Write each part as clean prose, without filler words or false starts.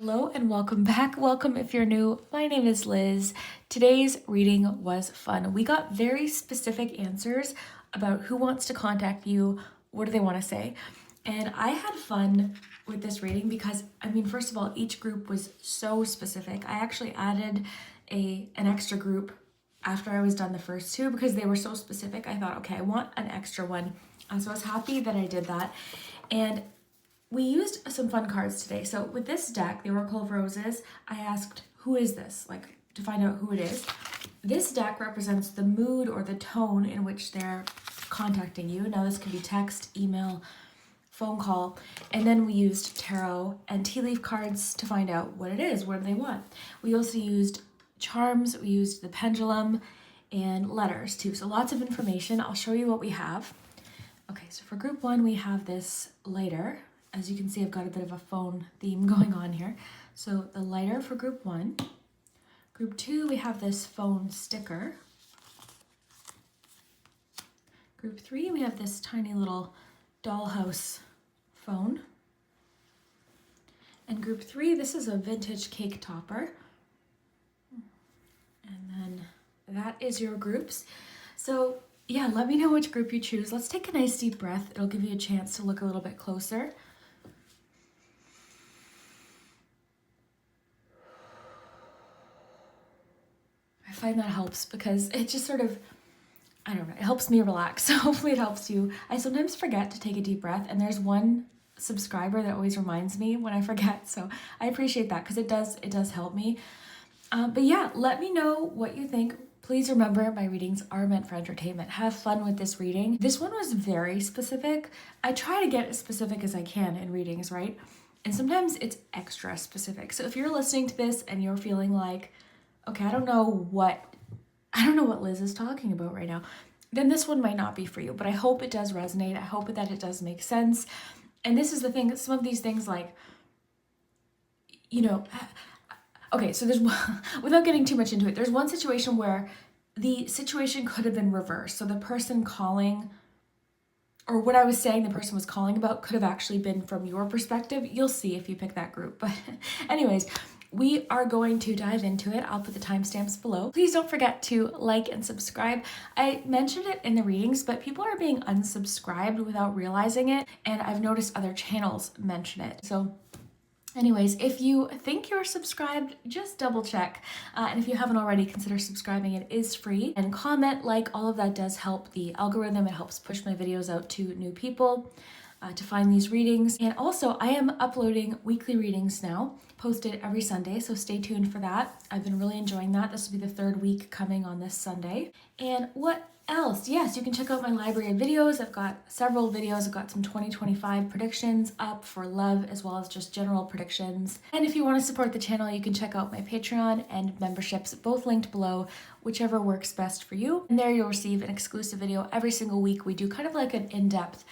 Hello and welcome back. Welcome if you're new. My name is Liz. Today's reading was fun. We got very specific answers about who wants to contact you, what do they want to say. And I had fun with this reading because, first of all, each group was so specific. I actually added an extra group after I was done the first two because they were so specific. I thought, okay, I want an extra one. So I was happy that I did that. And we used some fun cards today. So with this deck, the Oracle of Roses, I asked, who is this? Like, to find out who it is. This deck represents the mood or the tone in which they're contacting you. Now this could be text, email, phone call. And then we used tarot and tea leaf cards to find out what it is, what do they want. We also used charms, we used the pendulum, and letters too. So lots of information. I'll show you what we have. Okay, so for group one, we have this lighter. As you can see, I've got a bit of a phone theme going on here. So the lighter for group one. Group two, we have this phone sticker. Group three, we have this tiny little dollhouse phone. And group three, this is a vintage cake topper. And then that is your groups. So yeah, let me know which group you choose. Let's take a nice deep breath. It'll give you a chance to look a little bit closer. I find that helps because it just sort of, I don't know, it helps me relax. So hopefully it helps you. I sometimes forget to take a deep breath, and there's one subscriber that always reminds me when I forget. So I appreciate that because it does help me. But yeah, let me know what you think. Please remember, my readings are meant for entertainment. Have fun with this reading. This one was very specific. I try to get as specific as I can in readings, right? And sometimes it's extra specific. So if you're listening to this and you're feeling like, okay, I don't know what Liz is talking about right now, then this one might not be for you. But I hope it does resonate. I hope that it does make sense. And this is the thing, some of these things like, okay, so there's, without getting too much into it, there's one situation where the situation could have been reversed. So the person calling, or what I was saying the person was calling about, could have actually been from your perspective. You'll see if you pick that group. But anyways, we are going to dive into it. I'll put the timestamps below. Please don't forget to like and subscribe. I mentioned it in the readings, but people are being unsubscribed without realizing it. And I've noticed other channels mention it. So anyways, if you think you're subscribed, just double check. And if you haven't already, consider subscribing. It is free. And comment, like, all of that does help the algorithm. It helps push my videos out to new people to find these readings. And also, I am uploading weekly readings now, posted every Sunday, so stay tuned for that. I've been really enjoying that. This will be the third week coming on this Sunday. And what else? Yes, you can check out my library of videos. I've got several videos. I've got some 2025 predictions up for love, as well as just general predictions. And if you want to support the channel, you can check out my Patreon and memberships, both linked below, whichever works best for you. And there you'll receive an exclusive video every single week. We do kind of like an in-depth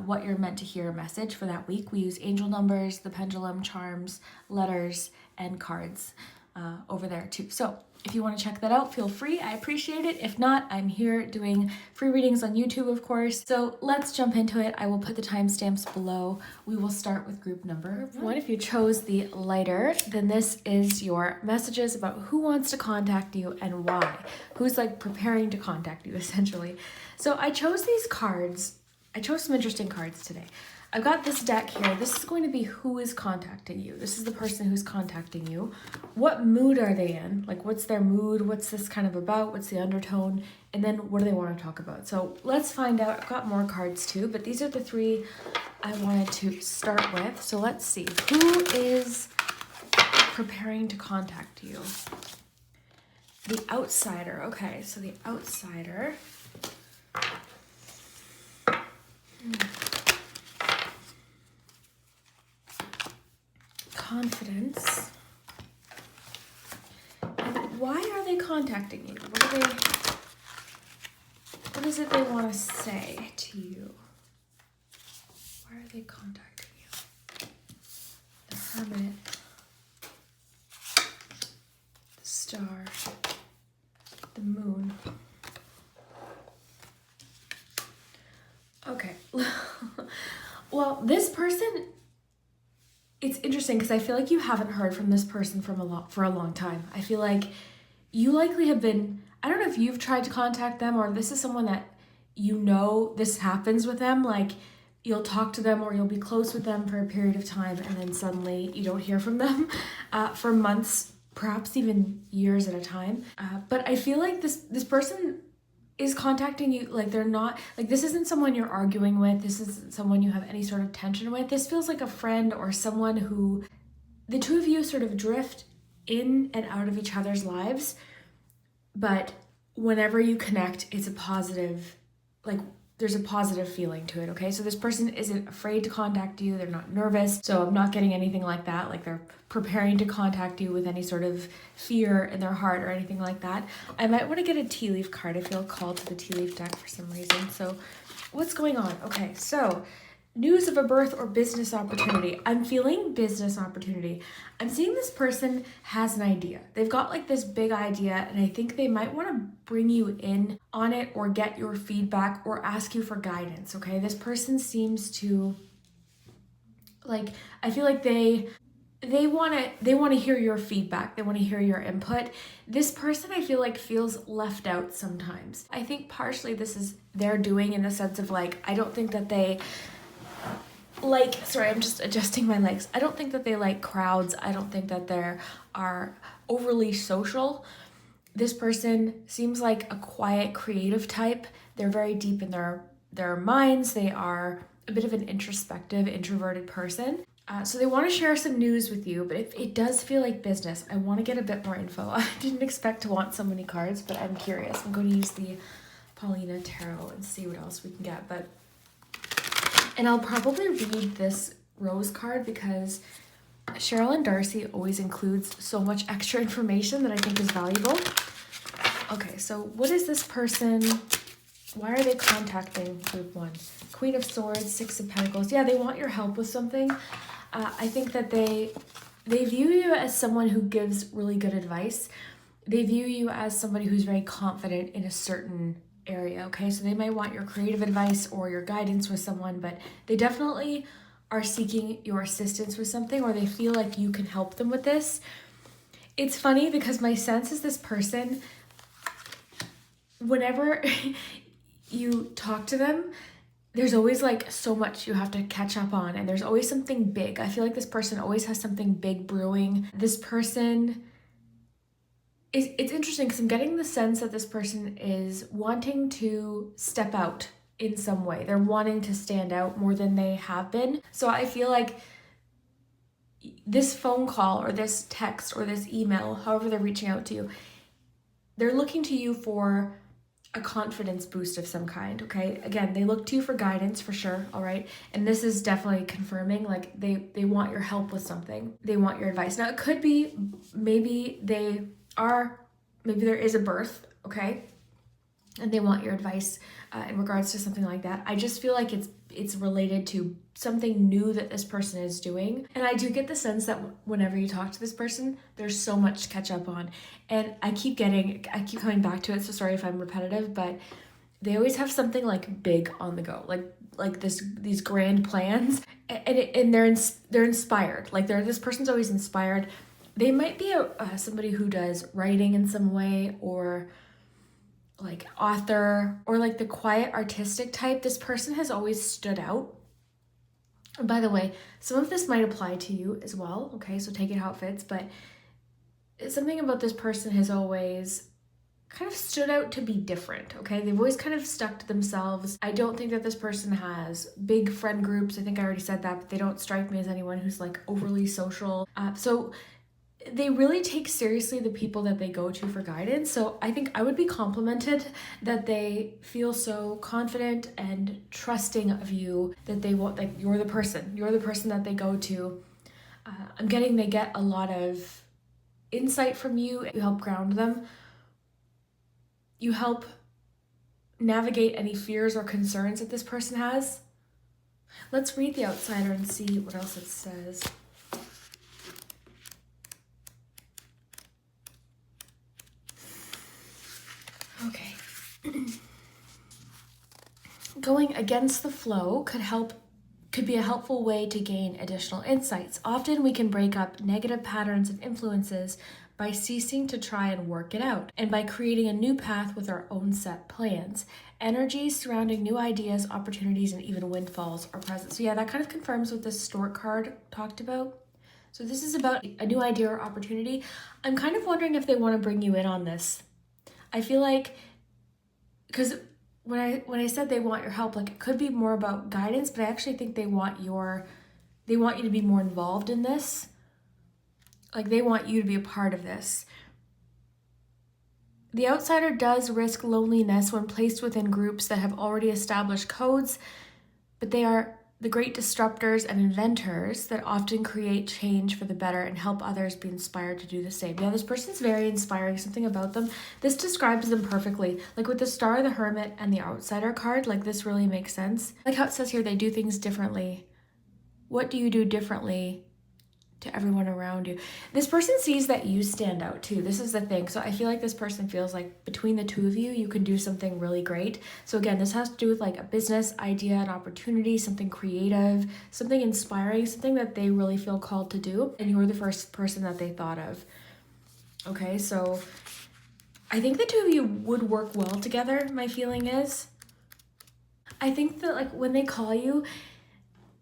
what you're meant to hear message for that week. We use angel numbers, the pendulum, charms, letters, and cards over there too. So if you want to check that out, feel free. I appreciate it. If not, I'm here doing free readings on YouTube, of course. So let's jump into it. I will put the timestamps below. We will start with group number one. If you chose the lighter, then this is your messages about who wants to contact you and why. Who's like preparing to contact you, essentially. So I chose these cards. I chose some interesting cards today. I've got this deck here. This is going to be who is contacting you. This is the person who's contacting you. What mood are they in? Like, what's their mood? What's this kind of about? What's the undertone? And then what do they want to talk about? So let's find out. I've got more cards too, but these are the three I wanted to start with. So let's see. Who is preparing to contact you? The outsider. Okay, so the outsider. Confidence. And why are they contacting you? What is it they want to say to you? Why are they contacting you? The Hermit, the Star, the Moon. Okay. Well, this person, it's interesting. interesting because I feel like you haven't heard from this person for a long time. I feel like you likely have been, I don't know if you've tried to contact them or this is someone that you know this happens with them, like you'll talk to them or you'll be close with them for a period of time and then suddenly you don't hear from them for months, perhaps even years at a time. But I feel like this person is contacting you, like they're not, like this isn't someone you're arguing with, this isn't someone you have any sort of tension with. This feels like a friend or someone who the two of you sort of drift in and out of each other's lives, but whenever you connect, it's a positive, like there's a positive feeling to it, okay? So this person isn't afraid to contact you, they're not nervous, so I'm not getting anything like that, like they're preparing to contact you with any sort of fear in their heart or anything like that. I might want to get a tea leaf card. I feel called to the tea leaf deck for some reason. So what's going on? Okay, so news of a birth or business opportunity. I'm feeling business opportunity. I'm seeing this person has an idea. They've got like this big idea and I think they might want to bring you in on it or get your feedback or ask you for guidance, okay? This person seems to, like, I feel like they want to hear your feedback. They want to hear your input. This person I feel like feels left out sometimes. I think partially this is their doing in the sense of like, I don't think that they like, sorry, I'm just adjusting my legs. I don't think that they like crowds. I don't think that they are overly social. This person seems like a quiet, creative type. They're very deep in their minds. They are a bit of an introspective, introverted person. So they want to share some news with you, but it does feel like business. I want to get a bit more info. I didn't expect to want so many cards, but I'm curious. I'm going to use the Paulina Tarot and see what else we can get. And I'll probably read this rose card because Cheryl and Darcy always includes so much extra information that I think is valuable. Okay, so what is this person? Why are they contacting group one? Queen of Swords, Six of Pentacles. Yeah, they want your help with something. I think that they view you as someone who gives really good advice. They view you as somebody who's very confident in a certain area, okay? So they might want your creative advice or your guidance with someone, but they definitely are seeking your assistance with something or they feel like you can help them with this. It's funny because my sense is this person, whenever you talk to them, there's always like so much you have to catch up on and there's always something big. I feel like this person always has something big brewing. This person it's interesting because I'm getting the sense that this person is wanting to step out in some way. They're wanting to stand out more than they have been. So I feel like this phone call or this text or this email, however they're reaching out to you, they're looking to you for a confidence boost of some kind, okay? Again, they look to you for guidance for sure, all right? And this is definitely confirming, like they want your help with something. They want your advice. Now it could be maybe there is a birth, okay? And they want your advice in regards to something like that. I just feel like it's related to something new that this person is doing. And I do get the sense that whenever you talk to this person, there's so much to catch up on. And I keep coming back to it, so sorry if I'm repetitive, but they always have something like big on the go, like these grand plans, and they're inspired. Like this person's always inspired. They might be somebody who does writing in some way or like author or like the quiet artistic type. This person has always stood out. And by the way, some of this might apply to you as well, okay? So take it how it fits, but something about this person has always kind of stood out to be different, okay? They've always kind of stuck to themselves. I don't think that this person has big friend groups. I think I already said that, but they don't strike me as anyone who's like overly social. So they really take seriously the people that they go to for guidance. So I think I would be complimented that they feel so confident and trusting of you that they want, like you're the person that they go to. I'm getting they get a lot of insight from you. You help ground them. You help navigate any fears or concerns that this person has. Let's read the outsider and see what else it says. Okay. Going against the flow could help could be a helpful way to gain additional insights. Often we can break up negative patterns and influences by ceasing to try and work it out, and by creating a new path with our own set plans. Energies surrounding new ideas, opportunities, and even windfalls are present. So yeah, that kind of confirms what this stork card talked about. So this is about a new idea or opportunity. I'm kind of wondering if they want to bring you in on this. I feel like, because when I said they want your help, like, it could be more about guidance, but I actually think they want you to be more involved in this. Like, they want you to be a part of this. The outsider does risk loneliness when placed within groups that have already established codes, but they are the great disruptors and inventors that often create change for the better and help others be inspired to do the same. Yeah, this person's very inspiring, something about them. This describes them perfectly. Like with the Star, the Hermit, and the Outsider card, like this really makes sense. Like how it says here, they do things differently. What do you do differently to everyone around you? This person sees that you stand out too. This is the thing. So I feel like this person feels like between the two of you, you can do something really great. So again, this has to do with like a business idea, an opportunity, something creative, something inspiring, something that they really feel called to do. And you're the first person that they thought of. Okay, so I think the two of you would work well together, my feeling is. I think that like when they call you,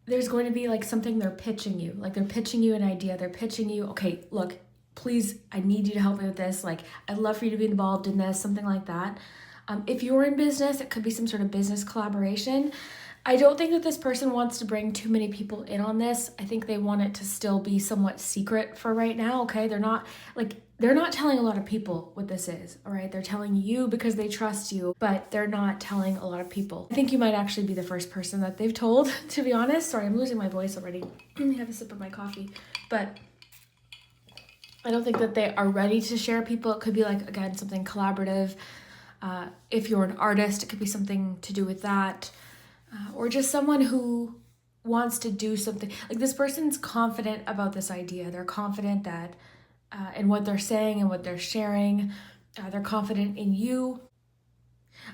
there's going to be like something they're pitching you. Like they're pitching you an idea. They're pitching you, okay, look, please, I need you to help me with this. Like, I'd love for you to be involved in this, something like that. If you're in business, it could be some sort of business collaboration. I don't think that this person wants to bring too many people in on this. I think they want it to still be somewhat secret for right now, okay? They're not telling a lot of people what this is, all right? They're telling you because they trust you, but they're not telling a lot of people. I think you might actually be the first person that they've told, to be honest. Sorry, I'm losing my voice already. Let me have a sip of my coffee. But I don't think that they are ready to share people. It could be like, again, something collaborative. If you're an artist, it could be something to do with that. Or just someone who wants to do something. Like this person's confident about this idea. They're confident that in what they're saying and what they're sharing. They're confident in you.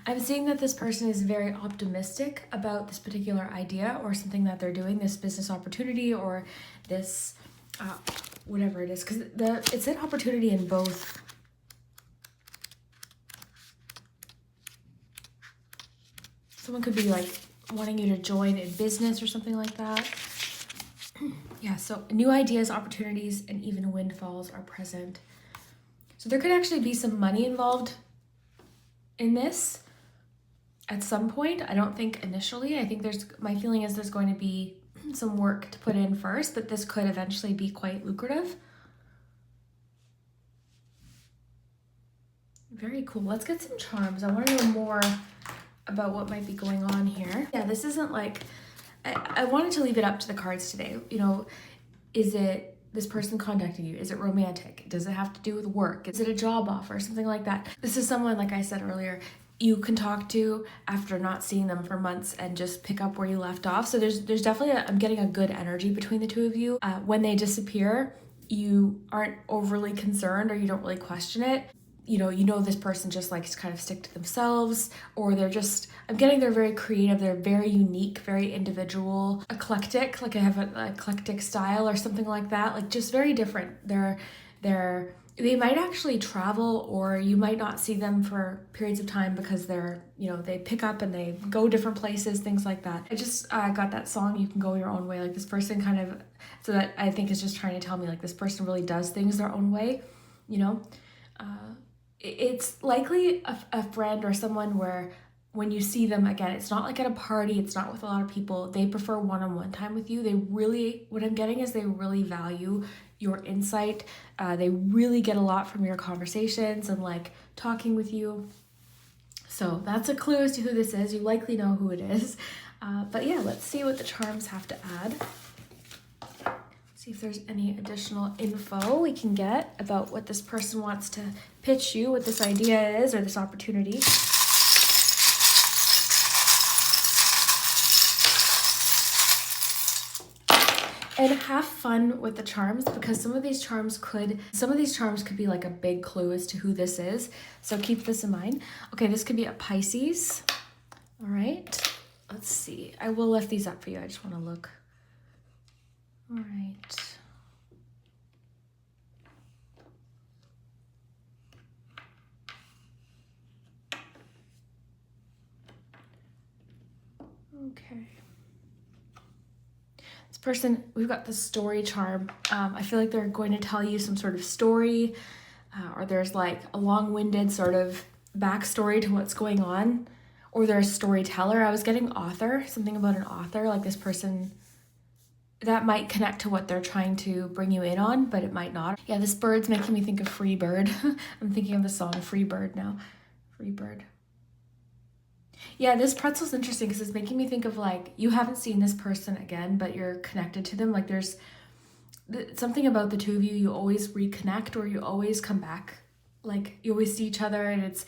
I'm seeing that this person is very optimistic about this particular idea or something that they're doing, this business opportunity or this whatever it is. Because it said opportunity in both. Someone could be like wanting you to join in business or something like that. Yeah, so new ideas, opportunities, and even windfalls are present. So there could actually be some money involved in this at some point. I don't think initially. I think my feeling is there's going to be some work to put in first, but this could eventually be quite lucrative. Very cool. Let's get some charms. I want to know more about what might be going on here. Yeah, this isn't like, I wanted to leave it up to the cards today. You know, is it this person contacting you? Is it romantic? Does it have to do with work? Is it a job offer? Something like that. This is someone, like I said earlier, you can talk to after not seeing them for months and just pick up where you left off. So there's definitely, I'm getting a good energy between the two of you. When they disappear, you aren't overly concerned or you don't really question it. You know this person just likes to kind of stick to themselves, or I'm getting they're very creative, they're very unique, very individual, eclectic, like I have an eclectic style or something like that, like just very different. They might actually travel, or you might not see them for periods of time because they pick up and they go different places, things like that. I just got that song, You Can Go Your Own Way, like this person kind of, so that I think is just trying to tell me like this person really does things their own way, you know? It's likely a friend or someone where when you see them again, it's not like at a party, it's not with a lot of people. They prefer one-on-one time with you. What I'm getting is they really value your insight. They really get a lot from your conversations and like talking with you. So that's a clue as to who this is. You likely know who it is. But yeah, let's see what the charms have to add. See if there's any additional info we can get about what this person wants to pitch you, what this idea is, or this opportunity. And have fun with the charms, because some of these charms could be like a big clue as to who this is. So keep this in mind. Okay, this could be a Pisces. All right. let's see. I will lift these up for you. I just want to look. All right. Okay. This person, we've got the story charm. I feel like they're going to tell you some sort of story, or there's like a long-winded sort of backstory to what's going on, or they're a storyteller. I was getting author, something about an author, like this person, that might connect to what they're trying to bring you in on, but it might not. Yeah, this bird's making me think of Free Bird. I'm thinking of the song Free Bird now. Free Bird. Yeah, this pretzel's interesting because it's making me think of like, you haven't seen this person again, but you're connected to them. Like there's something about the two of you, you always reconnect or you always come back. Like you always see each other and it's,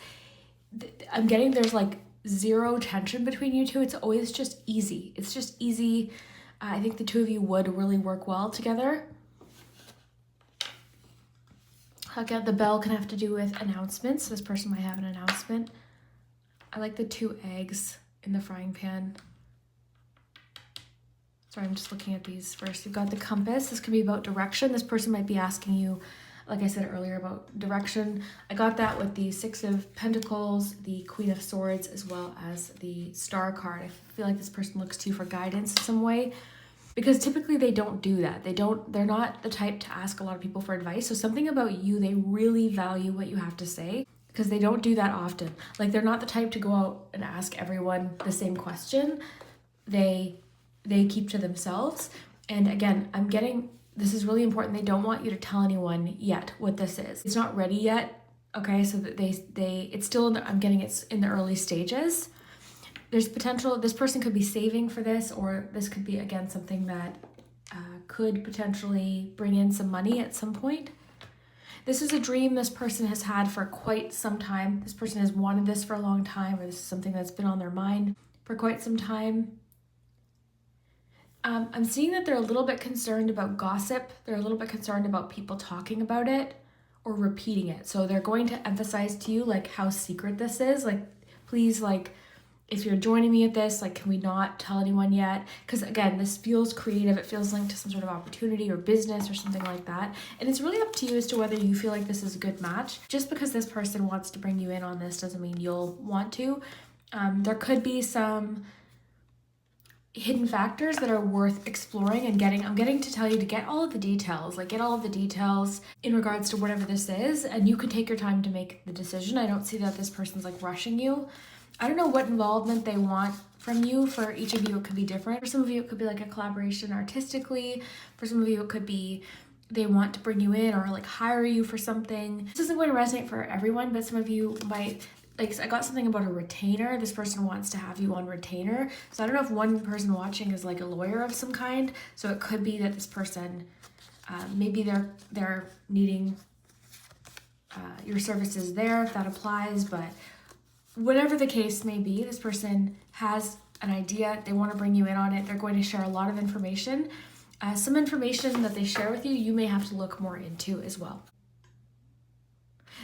I'm getting there's like zero tension between you two. It's always just easy. It's just easy. I think the two of you would really work well together. Again, the bell can have to do with announcements. This person might have an announcement. I like the 2 eggs in the frying pan. Sorry, I'm just looking at these first. You've got the compass. This could be about direction. This person might be asking you, like I said earlier, about direction. I got that with the 6 of Pentacles, the Queen of Swords, as well as the Star card. I feel like this person looks to you for guidance in some way, because typically they don't do that. They're not the type to ask a lot of people for advice. So something about you, they really value what you have to say, because they don't do that often. Like they're not the type to go out and ask everyone the same question. They keep to themselves. And again, I'm getting, this is really important. They don't want you to tell anyone yet what this is. It's not ready yet. Okay, so that it's still in the, I'm getting it's in the early stages. There's potential, this person could be saving for this, or this could be, again, something that could potentially bring in some money at some point. This is a dream this person has had for quite some time. This person has wanted this for a long time, or this is something that's been on their mind for quite some time. I'm seeing that they're a little bit concerned about gossip. They're a little bit concerned about people talking about it or repeating it. So they're going to emphasize to you like how secret this is. Like, please, like, if you're joining me at this, like, can we not tell anyone yet? Because again, this feels creative. It feels linked to some sort of opportunity or business or something like that. And it's really up to you as to whether you feel like this is a good match. Just because this person wants to bring you in on this doesn't mean you'll want to. There could be some hidden factors that are worth exploring and getting. I'm getting to tell you to get all of the details, like get all of the details in regards to whatever this is, and you could take your time to make the decision. I don't see that this person's like rushing you. I don't know what involvement they want from you. For each of you, it could be different. For some of you, it could be like a collaboration artistically. For some of you, it could be they want to bring you in or like hire you for something. This isn't going to resonate for everyone, but some of you might, like, I got something about a retainer. This person wants to have you on retainer. So I don't know if one person watching is like a lawyer of some kind. So it could be that this person, maybe they're needing your services there, if that applies, but whatever the case may be, this person has an idea. They want to bring you in on it. They're going to share a lot of information. Some information that they share with you, you may have to look more into as well.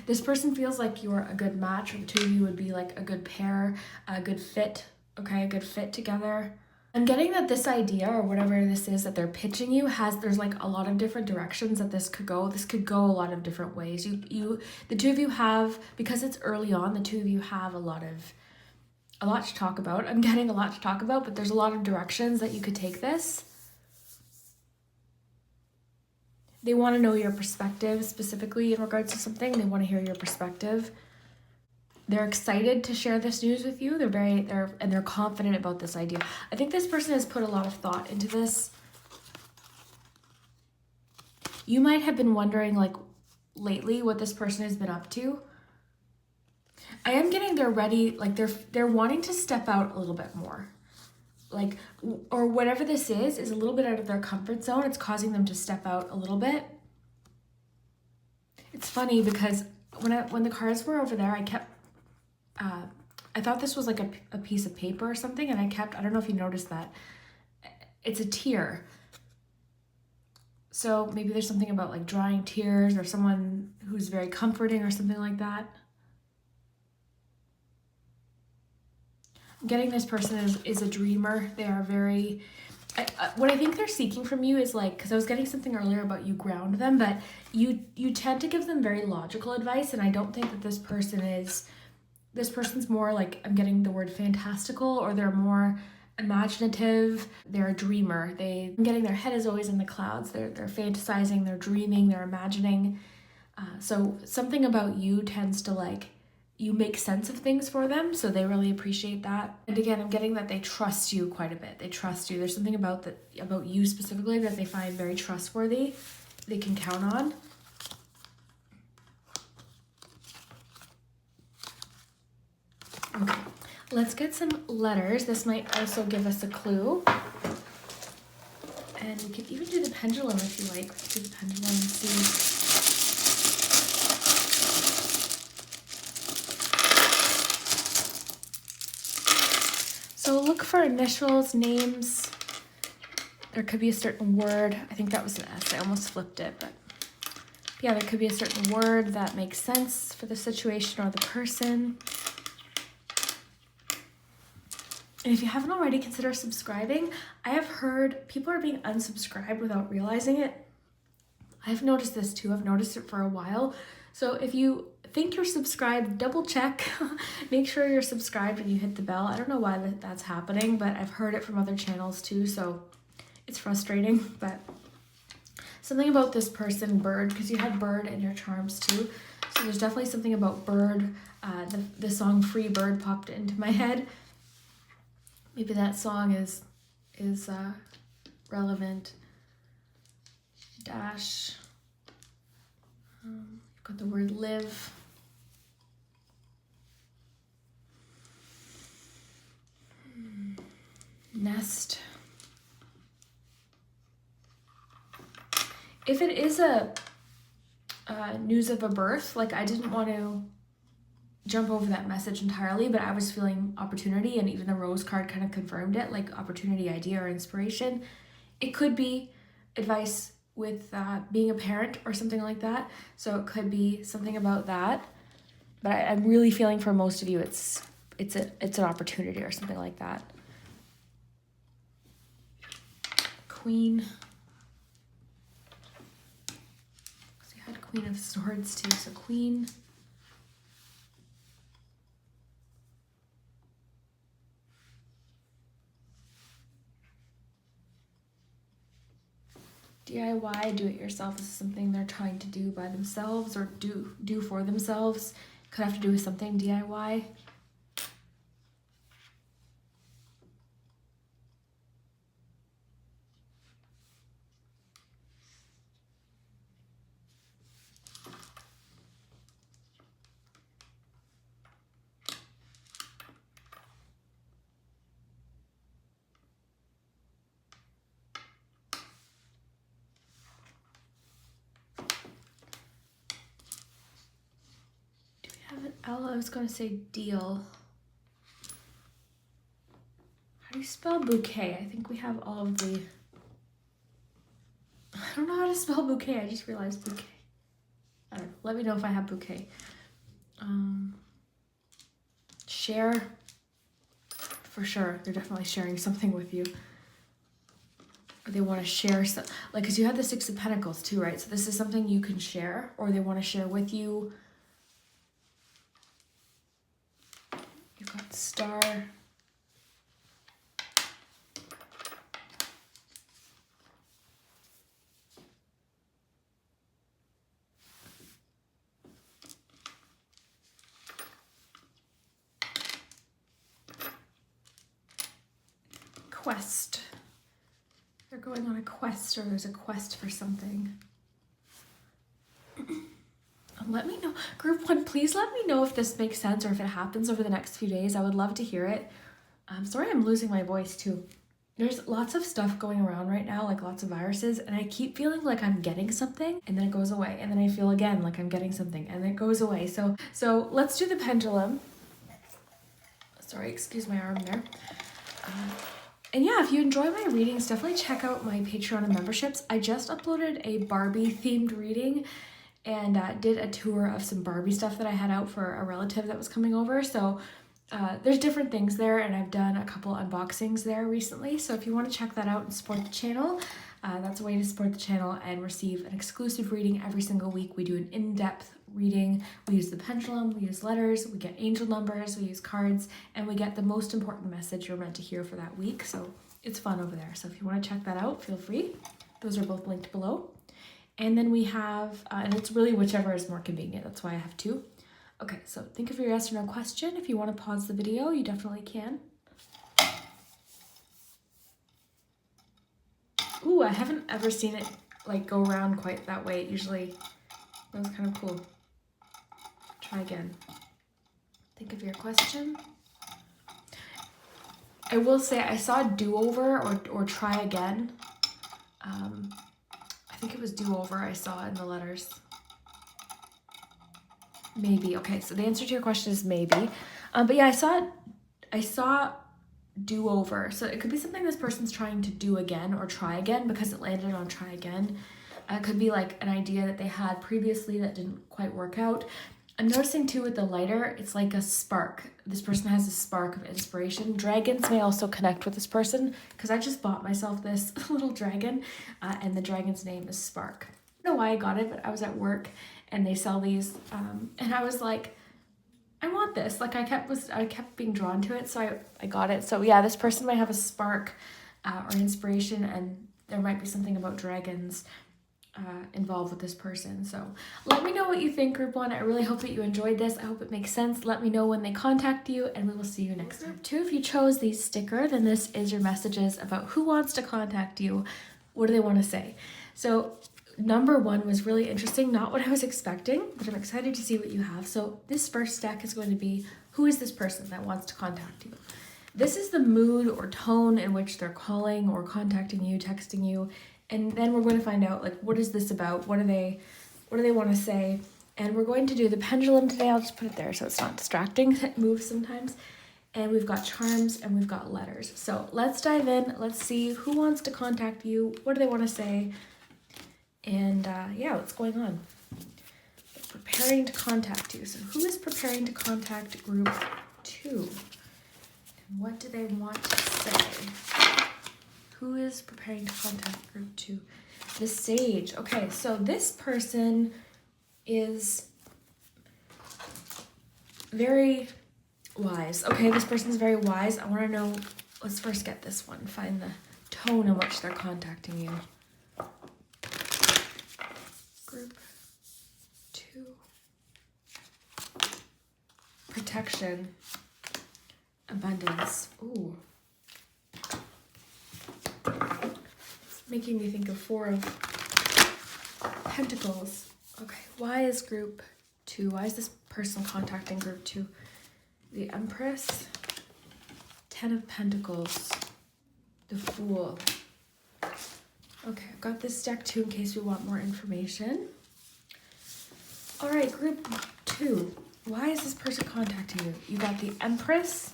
This person feels like you're a good match, or the two of you would be like a good pair, a good fit, okay, a good fit together. I'm getting that this idea or whatever this is that they're pitching you there's like a lot of different directions that this could go. This could go a lot of different ways. The two of you have, because it's early on, the two of you have a lot to talk about. I'm getting a lot to talk about, but there's a lot of directions that you could take this. They want to know your perspective specifically in regards to something. They want to hear your perspective. They're excited to share this news with you. They're confident about this idea. I think this person has put a lot of thought into this. You might have been wondering, like, lately what this person has been up to. I am getting they're ready, like they're wanting to step out a little bit more. Like, or whatever this is a little bit out of their comfort zone. It's causing them to step out a little bit. It's funny because when the cards were over there, I kept I thought this was like a piece of paper or something, and I don't know if you noticed that. It's a tear. So maybe there's something about like drying tears or someone who's very comforting or something like that. getting this person is a dreamer. They are very, what I think they're seeking from you is like, because I was getting something earlier about you ground them, but you tend to give them very logical advice, and I don't think that this person's more like, I'm getting the word fantastical, or they're more imaginative. They're a dreamer. I'm getting their head is always in the clouds. They're fantasizing, they're dreaming, they're imagining. So something about you tends to like, you make sense of things for them, so they really appreciate that. And again, I'm getting that they trust you quite a bit. They trust you. There's something about you specifically that they find very trustworthy, they can count on. Okay, let's get some letters. This might also give us a clue. And we could even do the pendulum if you like. Let's do the pendulum and see. So look for initials, names. There could be a certain word. I think that was an S. I almost flipped it, but yeah, there could be a certain word that makes sense for the situation or the person. And if you haven't already, consider subscribing. I have heard people are being unsubscribed without realizing it. I've noticed this too. I've noticed it for a while. So if you think you're subscribed, double check. Make sure you're subscribed and you hit the bell. I don't know why that's happening, but I've heard it from other channels too, so it's frustrating. But something about this person, bird, because you had bird in your charms too. So there's definitely something about bird. The song Free Bird popped into my head. Maybe that song is relevant. Dash. You've got the word live. Nest. If it is a news of a birth, like I didn't want to jump over that message entirely, but I was feeling opportunity, and even the rose card kind of confirmed it, like opportunity, idea, or inspiration. It could be advice with being a parent or something like that. So it could be something about that. But I'm really feeling for most of you, it's an opportunity or something like that. Queen. So you had Queen of Swords too, so Queen. DIY, do it yourself, is something they're trying to do by themselves or do for themselves. Could have to do with something DIY. I was going to say deal. How do you spell bouquet? I think we have all of the... I don't know how to spell bouquet. I just realized bouquet. I don't know. Let me know if I have bouquet. Share. For sure. They're definitely sharing something with you. Or they want to share some... Like, because you had the Six of Pentacles too, right? So this is something you can share, or they want to share with you. You've got Star. Quest. They're going on a quest, or there's a quest for something. Let me know. Group 1, please let me know if this makes sense or if it happens over the next few days. I would love to hear it. I'm sorry I'm losing my voice too. There's lots of stuff going around right now, like lots of viruses, and I keep feeling like I'm getting something and then it goes away. And then I feel again like I'm getting something and then it goes away. So let's do the pendulum. Sorry, excuse my arm there. And yeah, if you enjoy my readings, definitely check out my Patreon and memberships. I just uploaded a Barbie themed reading and did a tour of some Barbie stuff that I had out for a relative that was coming over. So there's different things there, and I've done a couple unboxings there recently. So if you want to check that out and support the channel, that's a way to support the channel and receive an exclusive reading every single week. We do an in-depth reading. We use the pendulum, we use letters, we get angel numbers, we use cards, and we get the most important message you're meant to hear for that week. So it's fun over there. So if you want to check that out, feel free. Those are both linked below. And then we have, and it's really whichever is more convenient. That's why I have two. Okay, so think of your yes or no question. If you want to pause the video, you definitely can. Ooh, I haven't ever seen it like go around quite that way. Usually, that was kind of cool. Try again. Think of your question. I will say I saw do-over or try again. I think it was do-over I saw in the letters. Maybe. Okay, so the answer to your question is maybe. But yeah, I saw do-over. So it could be something this person's trying to do again or try again because it landed on try again. It could be like an idea that they had previously that didn't quite work out. I'm noticing too with the lighter, it's like a spark. This person has a spark of inspiration. Dragons may also connect with this person because I just bought myself this little dragon and the dragon's name is Spark. I don't know why I got it, but I was at work and they sell these and I was like, I want this. Like I kept being drawn to it, so I got it. So yeah, this person might have a spark or inspiration, and there might be something about dragons involved with this person. So let me know what you think, group one. I really hope that you enjoyed this. I hope it makes sense. Let me know when they contact you, and we will see you next time. Group two, if you chose the sticker, then this is your messages about who wants to contact you. What do they want to say? So number one was really interesting, not what I was expecting, but I'm excited to see what you have. So this first deck is going to be, who is this person that wants to contact you? This is the mood or tone in which they're calling or contacting you, texting you. And then we're going to find out, like, what is this about? What do they want to say? And we're going to do the pendulum today. I'll just put it there so it's not distracting. It moves sometimes. And we've got charms and we've got letters. So let's dive in. Let's see who wants to contact you. What do they want to say? And yeah, what's going on? Preparing to contact you. So who is preparing to contact group two? And what do they want to say? Who is preparing to contact group two? The Sage. Okay, so this person is very wise. Okay, this person's very wise. I want to know, let's first get this one. Find the tone in which they're contacting you. Group two. Protection. Abundance. Ooh. Making me think of Four of Pentacles. Okay, why is group two? Why is this person contacting group two? The Empress, Ten of Pentacles, the Fool. Okay, I've got this deck too in case we want more information. All right, group two. Why is this person contacting you? You got the Empress,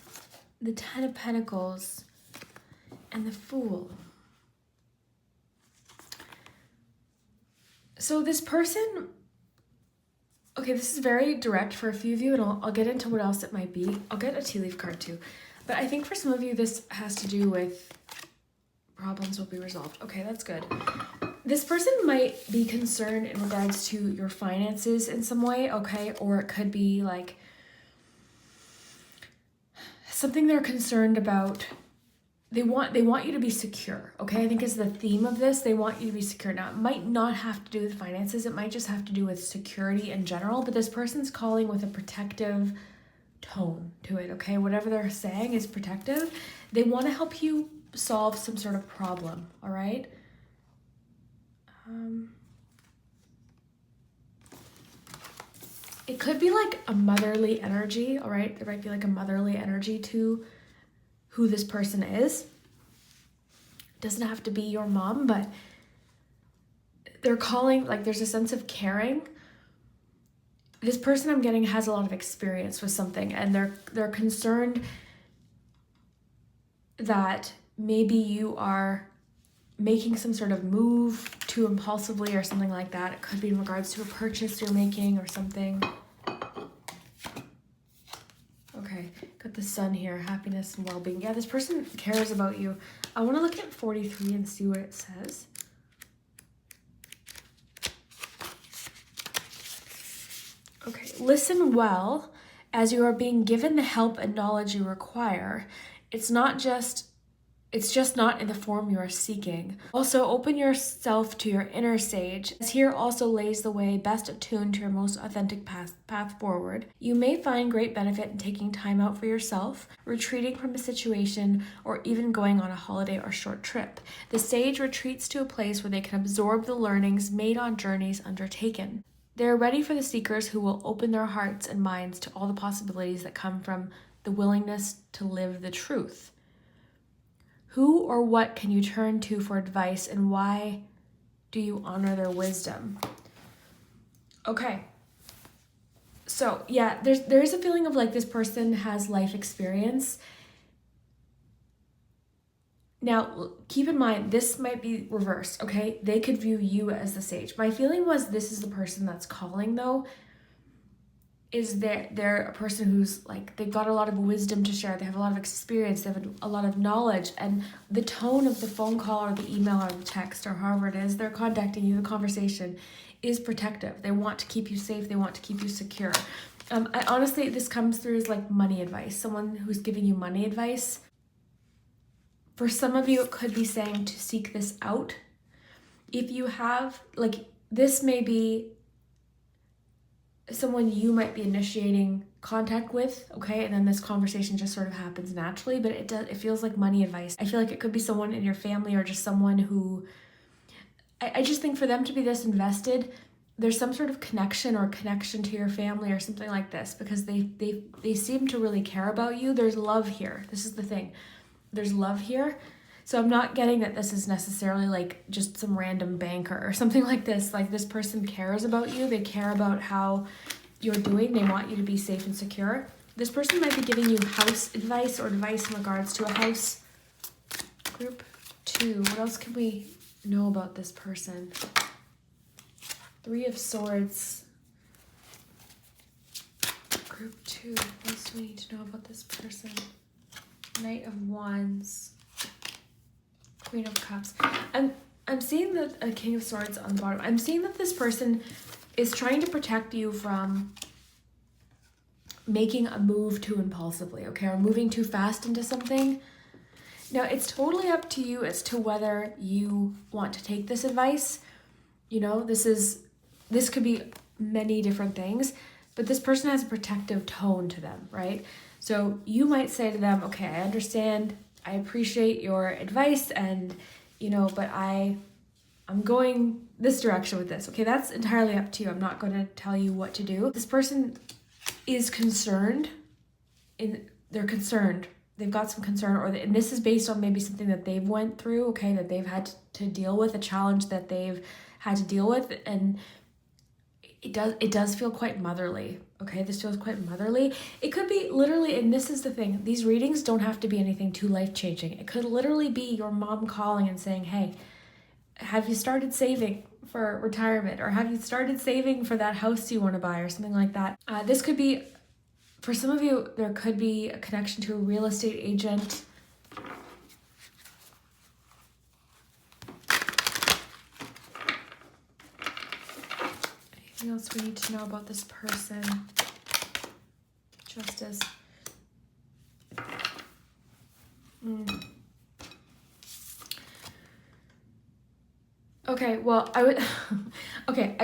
the Ten of Pentacles, and the Fool. So this person, okay, this is very direct for a few of you, and I'll get into what else it might be. I'll get a tea leaf card too. But I think for some of you, this has to do with problems will be resolved. Okay, that's good. This person might be concerned in regards to your finances in some way, okay? Or it could be like something they're concerned about. They want you to be secure, okay? I think is the theme of this. They want you to be secure. Now, it might not have to do with finances. It might just have to do with security in general, but this person's calling with a protective tone to it, okay? Whatever they're saying is protective. They want to help you solve some sort of problem, all right? It could be like a motherly energy, all right? There might be like a motherly energy to who this person is. It doesn't have to be your mom, but they're calling, like there's a sense of caring. This person I'm getting has a lot of experience with something, and they're concerned that maybe you are making some sort of move too impulsively or something like that. It could be in regards to a purchase you're making or something. Okay, Got the sun here, happiness and well-being. Yeah, this person cares about you. I want to look at 43 and see what it says. Okay, listen well as you are being given the help and knowledge you require. It's just not in the form you are seeking. Also, open yourself to your inner sage, as here also lays the way best attuned to your most authentic path forward. You may find great benefit in taking time out for yourself, retreating from a situation, or even going on a holiday or short trip. The sage retreats to a place where they can absorb the learnings made on journeys undertaken. They are ready for the seekers who will open their hearts and minds to all the possibilities that come from the willingness to live the truth. Who or what can you turn to for advice, and why do you honor their wisdom? Okay. So, yeah, there is a feeling of like this person has life experience. Now, keep in mind, this might be reversed, okay? They could view you as the sage. My feeling was this is the person that's calling, though, is that they're a person who's like, they've got a lot of wisdom to share. They have a lot of experience. They have a lot of knowledge. And the tone of the phone call or the email or the text or however it is they're contacting you, the conversation is protective. They want to keep you safe. They want to keep you secure. I honestly, this comes through as like money advice. Someone who's giving you money advice. For some of you, it could be saying to seek this out. If you have, like, this may be someone you might be initiating contact with, okay, and then this conversation just sort of happens naturally, but it feels like money advice. I feel like it could be someone in your family or just someone who, I just think for them to be this invested, there's some sort of connection to your family or something like this, because they seem to really care about you. There's love here. This is the thing. There's love here. So I'm not getting that this is necessarily like just some random banker or something like this. Like this person cares about you. They care about how you're doing. They want you to be safe and secure. This person might be giving you house advice or advice in regards to a house. Group 2. What else can we know about this person? 3 of Swords. Group 2. What else do we need to know about this person? Knight of Wands. Queen of Cups. I'm seeing that a King of Swords on the bottom. I'm seeing that this person is trying to protect you from making a move too impulsively, okay, or moving too fast into something. Now, it's totally up to you as to whether you want to take this advice. You know, this could be many different things, but this person has a protective tone to them, right? So you might say to them, okay, I understand, I appreciate your advice, and, you know, but I'm going this direction with this. Okay, that's entirely up to you. I'm not going to tell you what to do. This person is concerned. They're concerned. They've got some concern, and this is based on maybe something that they've went through, okay, that they've had to deal with, a challenge that they've had to deal with, and it does feel quite motherly, okay? This feels quite motherly. It could be literally, and this is the thing, these readings don't have to be anything too life-changing. It could literally be your mom calling and saying, hey, have you started saving for retirement? Or have you started saving for that house you want to buy, or something like that? This could be, for some of you, there could be a connection to a real estate agent. Anything else we need to know about this person? Justice. Okay, well, I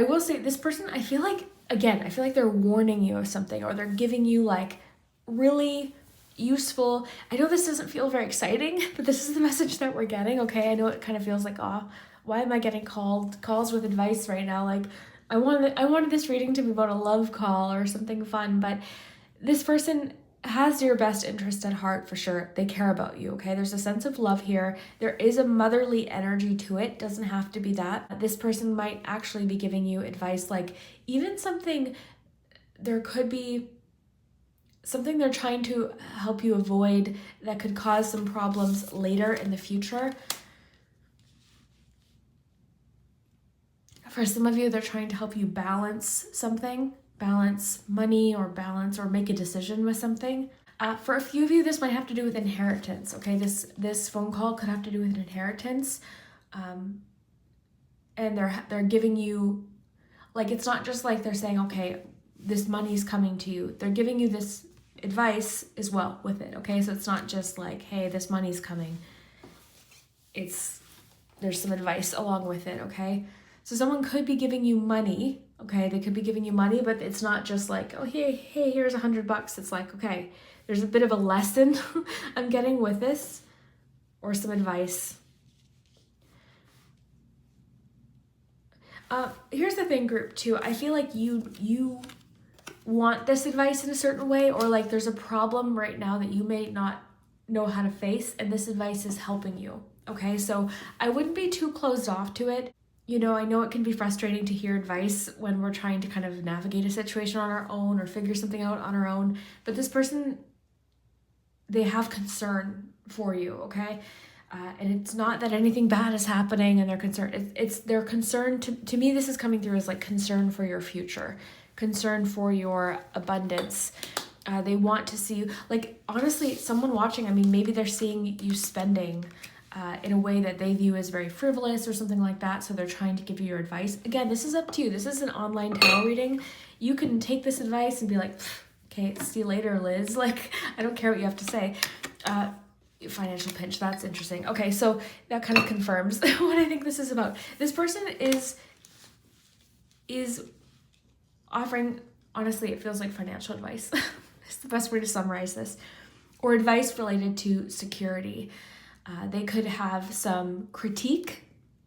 will say this person, I feel like they're warning you of something, or they're giving you like really useful. I know this doesn't feel very exciting, but this is the message that we're getting, okay? I know it kind of feels like, oh, why am I getting calls with advice right now? Like, I wanted this reading to be about a love call or something fun, but this person has your best interest at heart for sure. They care about you, okay? There's a sense of love here. There is a motherly energy to it. Doesn't have to be that. This person might actually be giving you advice, like even something, there could be something they're trying to help you avoid that could cause some problems later in the future. For some of you, they're trying to help you balance something, balance money or make a decision with something. For a few of you, this might have to do with inheritance, okay? This phone call could have to do with an inheritance. And they're giving you, like, it's not just like they're saying, okay, this money's coming to you. They're giving you this advice as well with it, okay? So it's not just like, hey, this money's coming. There's some advice along with it, okay? So someone could be giving you money, okay? They could be giving you money, but it's not just like, oh, hey, here's $100. It's like, okay, there's a bit of a lesson I'm getting with this, or some advice. Here's the thing, group 2. I feel like you want this advice in a certain way, or like there's a problem right now that you may not know how to face, and this advice is helping you, okay? So I wouldn't be too closed off to it. You know, I know it can be frustrating to hear advice when we're trying to kind of navigate a situation on our own or figure something out on our own, but this person, they have concern for you, okay? And it's not that anything bad is happening and they're concerned. It's their concern. To me, this is coming through as like concern for your future, concern for your abundance. They want to see you, like, honestly, someone watching, I mean, maybe they're seeing you spending in a way that they view as very frivolous or something like that. So they're trying to give you your advice. Again, this is up to you. This is an online tarot reading. You can take this advice and be like, okay, see you later, Liz. Like, I don't care what you have to say. Financial pinch, that's interesting. Okay, so that kind of confirms what I think this is about. This person is offering, honestly, it feels like financial advice. It's the best way to summarize this. Or advice related to security. They could have some critique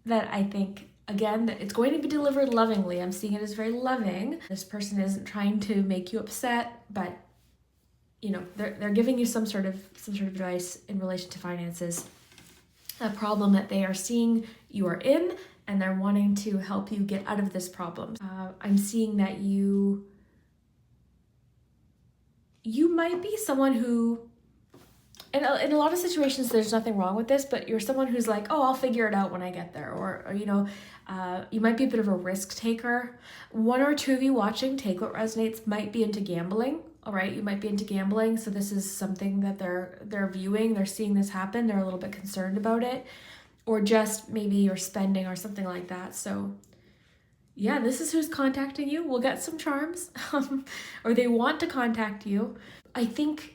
that I think, again, that it's going to be delivered lovingly. I'm seeing it as very loving. This person isn't trying to make you upset, but you know, they're giving you some sort of advice in relation to finances, a problem that they are seeing you are in, and they're wanting to help you get out of this problem. I'm seeing that you might be someone who, in a lot of situations, there's nothing wrong with this, but you're someone who's like, oh, I'll figure it out when I get there. Or you know, you might be a bit of a risk taker. One or two of you watching, take what resonates, might be into gambling. All right, you might be into gambling. So this is something that they're viewing. They're seeing this happen. They're a little bit concerned about it. Or just maybe you're spending or something like that. So yeah, this is who's contacting you. We'll get some charms. Or they want to contact you. I think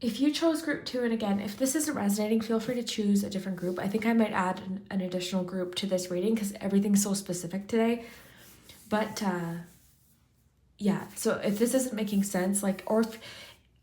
if you chose group 2, and again, if this isn't resonating, feel free to choose a different group. I think I might add an additional group to this reading because everything's so specific today. But yeah, so if this isn't making sense, like,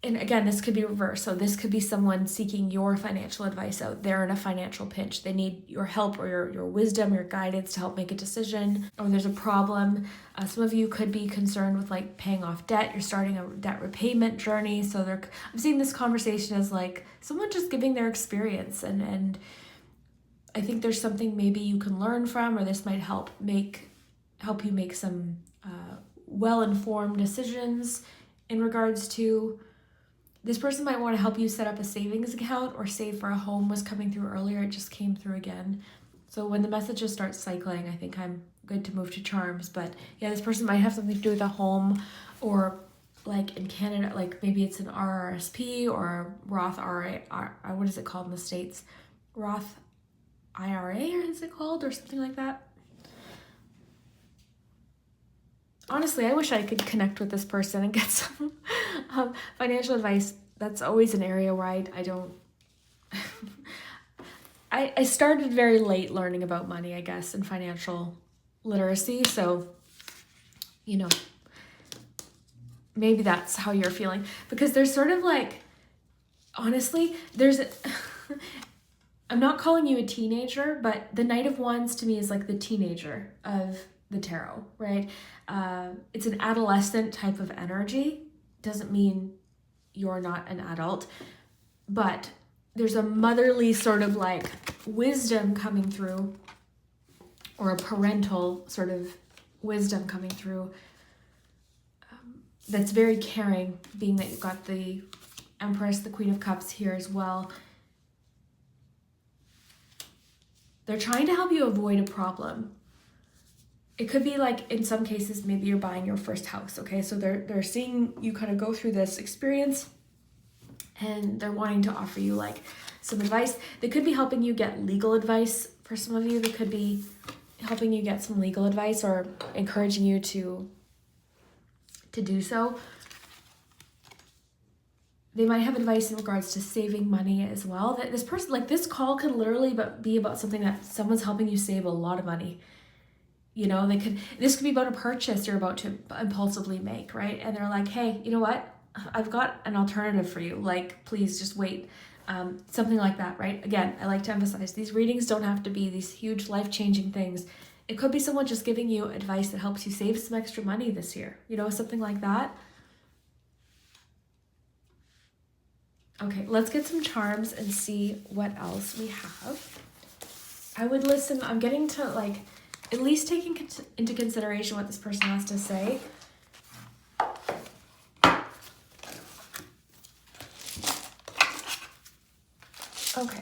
and again, this could be reversed. So this could be someone seeking your financial advice out. They're in a financial pinch. They need your help or your wisdom, your guidance to help make a decision. Or there's a problem. Some of you could be concerned with like paying off debt. You're starting a debt repayment journey. So I'm seeing this conversation as like someone just giving their experience. And I think there's something maybe you can learn from, or this might help you make some well-informed decisions in regards to. This person might want to help you set up a savings account or save for a home was coming through earlier. It just came through again. So when the messages start cycling, I think I'm good to move to charms. But yeah, this person might have something to do with a home, or like in Canada, like maybe it's an RRSP or Roth IRA. What is it called in the States? Roth IRA, or is it called, or something like that? Honestly, I wish I could connect with this person and get some financial advice. That's always an area where I don't... I started very late learning about money, I guess, and financial literacy. So, you know, maybe that's how you're feeling. Because there's sort of like, honestly, I'm not calling you a teenager, but the Knight of Wands to me is like the teenager of the tarot, right? It's an adolescent type of energy. Doesn't mean you're not an adult, but there's a motherly sort of like wisdom coming through, or a parental sort of wisdom coming through, that's very caring, being that you've got the Empress, the Queen of Cups here as well. They're trying to help you avoid a problem. It could be like, in some cases, maybe you're buying your first house, okay? So they're seeing you kind of go through this experience, and they're wanting to offer you like some advice. They could be helping you get legal advice. For some of you, they could be helping you get some legal advice or encouraging you to do so. They might have advice in regards to saving money as well. That this person, like this call could literally be about something that someone's helping you save a lot of money. You know, this could be about a purchase you're about to impulsively make, right? And they're like, hey, you know what? I've got an alternative for you. Like, please just wait. Something like that, right? Again, I like to emphasize these readings don't have to be these huge life-changing things. It could be someone just giving you advice that helps you save some extra money this year, you know, something like that. Okay, let's get some charms and see what else we have. I would listen. I'm getting to like at least taking into consideration what this person has to say. Okay.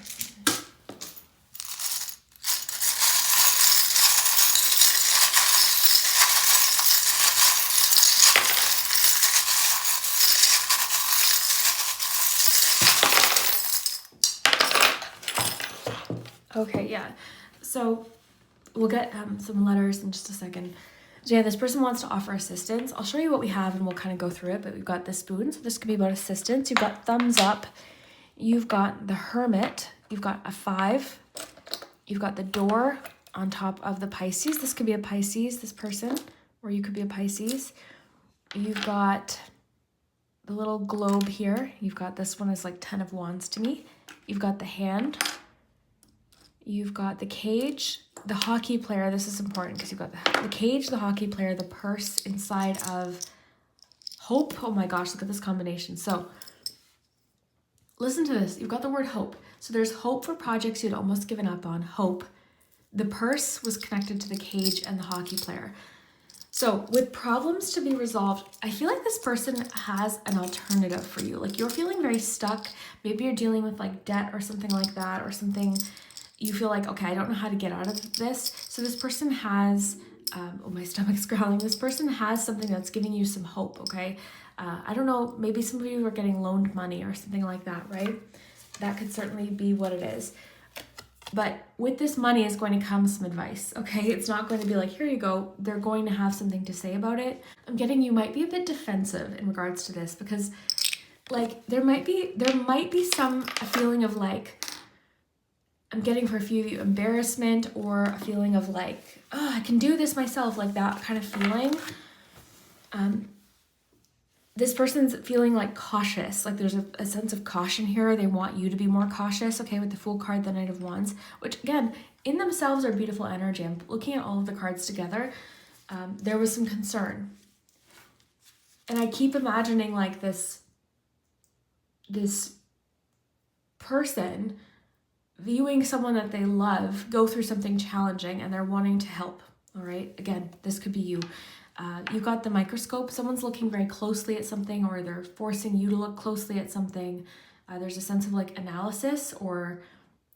Okay, yeah. So we'll get some letters in just a second. So yeah, this person wants to offer assistance. I'll show you what we have and we'll kind of go through it, but we've got the spoon. So this could be about assistance. You've got thumbs up. You've got the hermit. You've got a 5. You've got the door on top of the Pisces. This could be a Pisces, this person, or you could be a Pisces. You've got the little globe here. You've got this one is like 10 of Wands to me. You've got the hand. You've got the cage, the hockey player. This is important because you've got the cage, the hockey player, the purse inside of hope. Oh my gosh, look at this combination. So listen to this. You've got the word hope. So there's hope for projects you'd almost given up on. Hope. The purse was connected to the cage and the hockey player. So with problems to be resolved, I feel like this person has an alternative for you. Like you're feeling very stuck. Maybe you're dealing with like debt or something like that, or something you feel like, okay, I don't know how to get out of this. So this person has, oh, my stomach's growling. This person has something that's giving you some hope, okay? I don't know, maybe some of you are getting loaned money or something like that, right? That could certainly be what it is. But with this money is going to come some advice, okay? It's not going to be like, here you go. They're going to have something to say about it. I'm getting you might be a bit defensive in regards to this because like there might be a feeling of like, I'm getting for a few of you embarrassment or a feeling of like, oh, I can do this myself, like that kind of feeling. This person's feeling like cautious, like there's a sense of caution here. They want you to be more cautious, okay, with the Fool card, the Knight of Wands, which again, in themselves are beautiful energy. I'm looking at all of the cards together. There was some concern. And I keep imagining like this person viewing someone that they love go through something challenging and they're wanting to help, all right? Again, this could be you. You've got the microscope. Someone's looking very closely at something or they're forcing you to look closely at something. There's a sense of like analysis or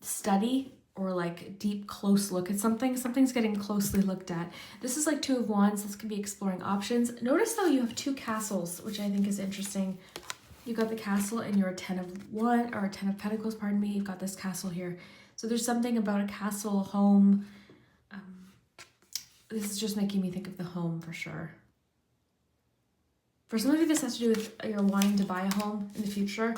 study or like deep, close look at something. Something's getting closely looked at. This is like 2 of Wands. This could be exploring options. Notice though you have 2 castles, which I think is interesting. You got the castle and you're a 10 of Pentacles, pardon me. You've got this castle here. So there's something about a castle, home. This is just making me think of the home for sure. For some of you, this has to do with you're wanting to buy a home in the future,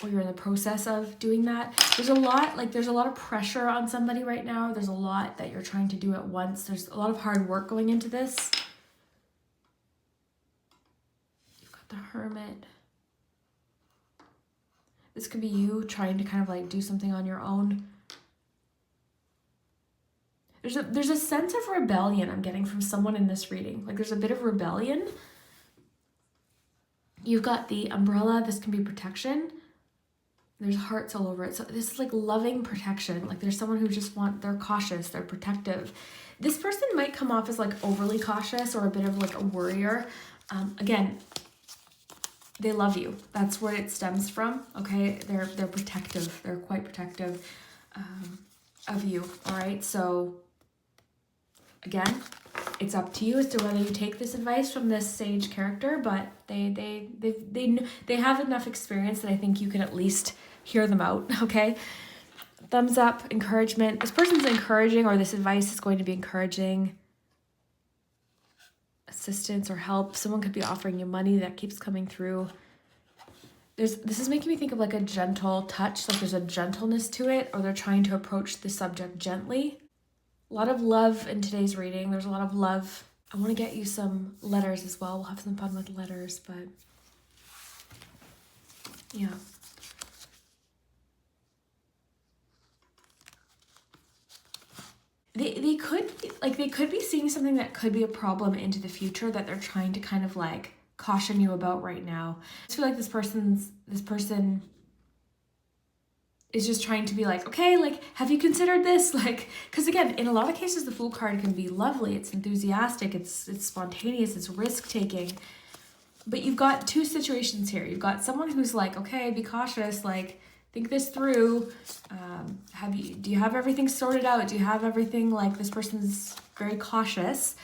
or you're in the process of doing that. There's a lot of pressure on somebody right now. There's a lot that you're trying to do at once. There's a lot of hard work going into this. The Hermit. This could be you trying to kind of like do something on your own. There's a sense of rebellion I'm getting from someone in this reading. Like there's a bit of rebellion. You've got the Umbrella. This can be protection. There's hearts all over it. So this is like loving protection. Like there's someone who they're cautious, they're protective. This person might come off as like overly cautious or a bit of like a worrier. Again, they love you. That's where it stems from, okay? They're protective. They're quite protective of you, all right? So, again, it's up to you as to whether you take this advice from this sage character, but they have enough experience that I think you can at least hear them out, okay? Thumbs up, encouragement. This person's encouraging, or this advice is going to be encouraging. Assistance or help. Someone could be offering you money. That keeps coming through. This is making me think of like a gentle touch, like there's a gentleness to it, or they're trying to approach the subject gently. A lot of love in today's reading. There's a lot of love. I want to get you some letters as well. We'll have some fun with letters, but yeah. They could be seeing something that could be a problem into the future that they're trying to kind of like caution you about right now. I feel like this person is just trying to be like, okay, like, have you considered this? Like, because again, in a lot of cases, the Fool card can be lovely. It's enthusiastic. It's spontaneous. It's risk-taking. But you've got two situations here. You've got someone who's like, okay, be cautious. Like, think this through. Do you have everything sorted out? Do you have everything, like, this person's very cautious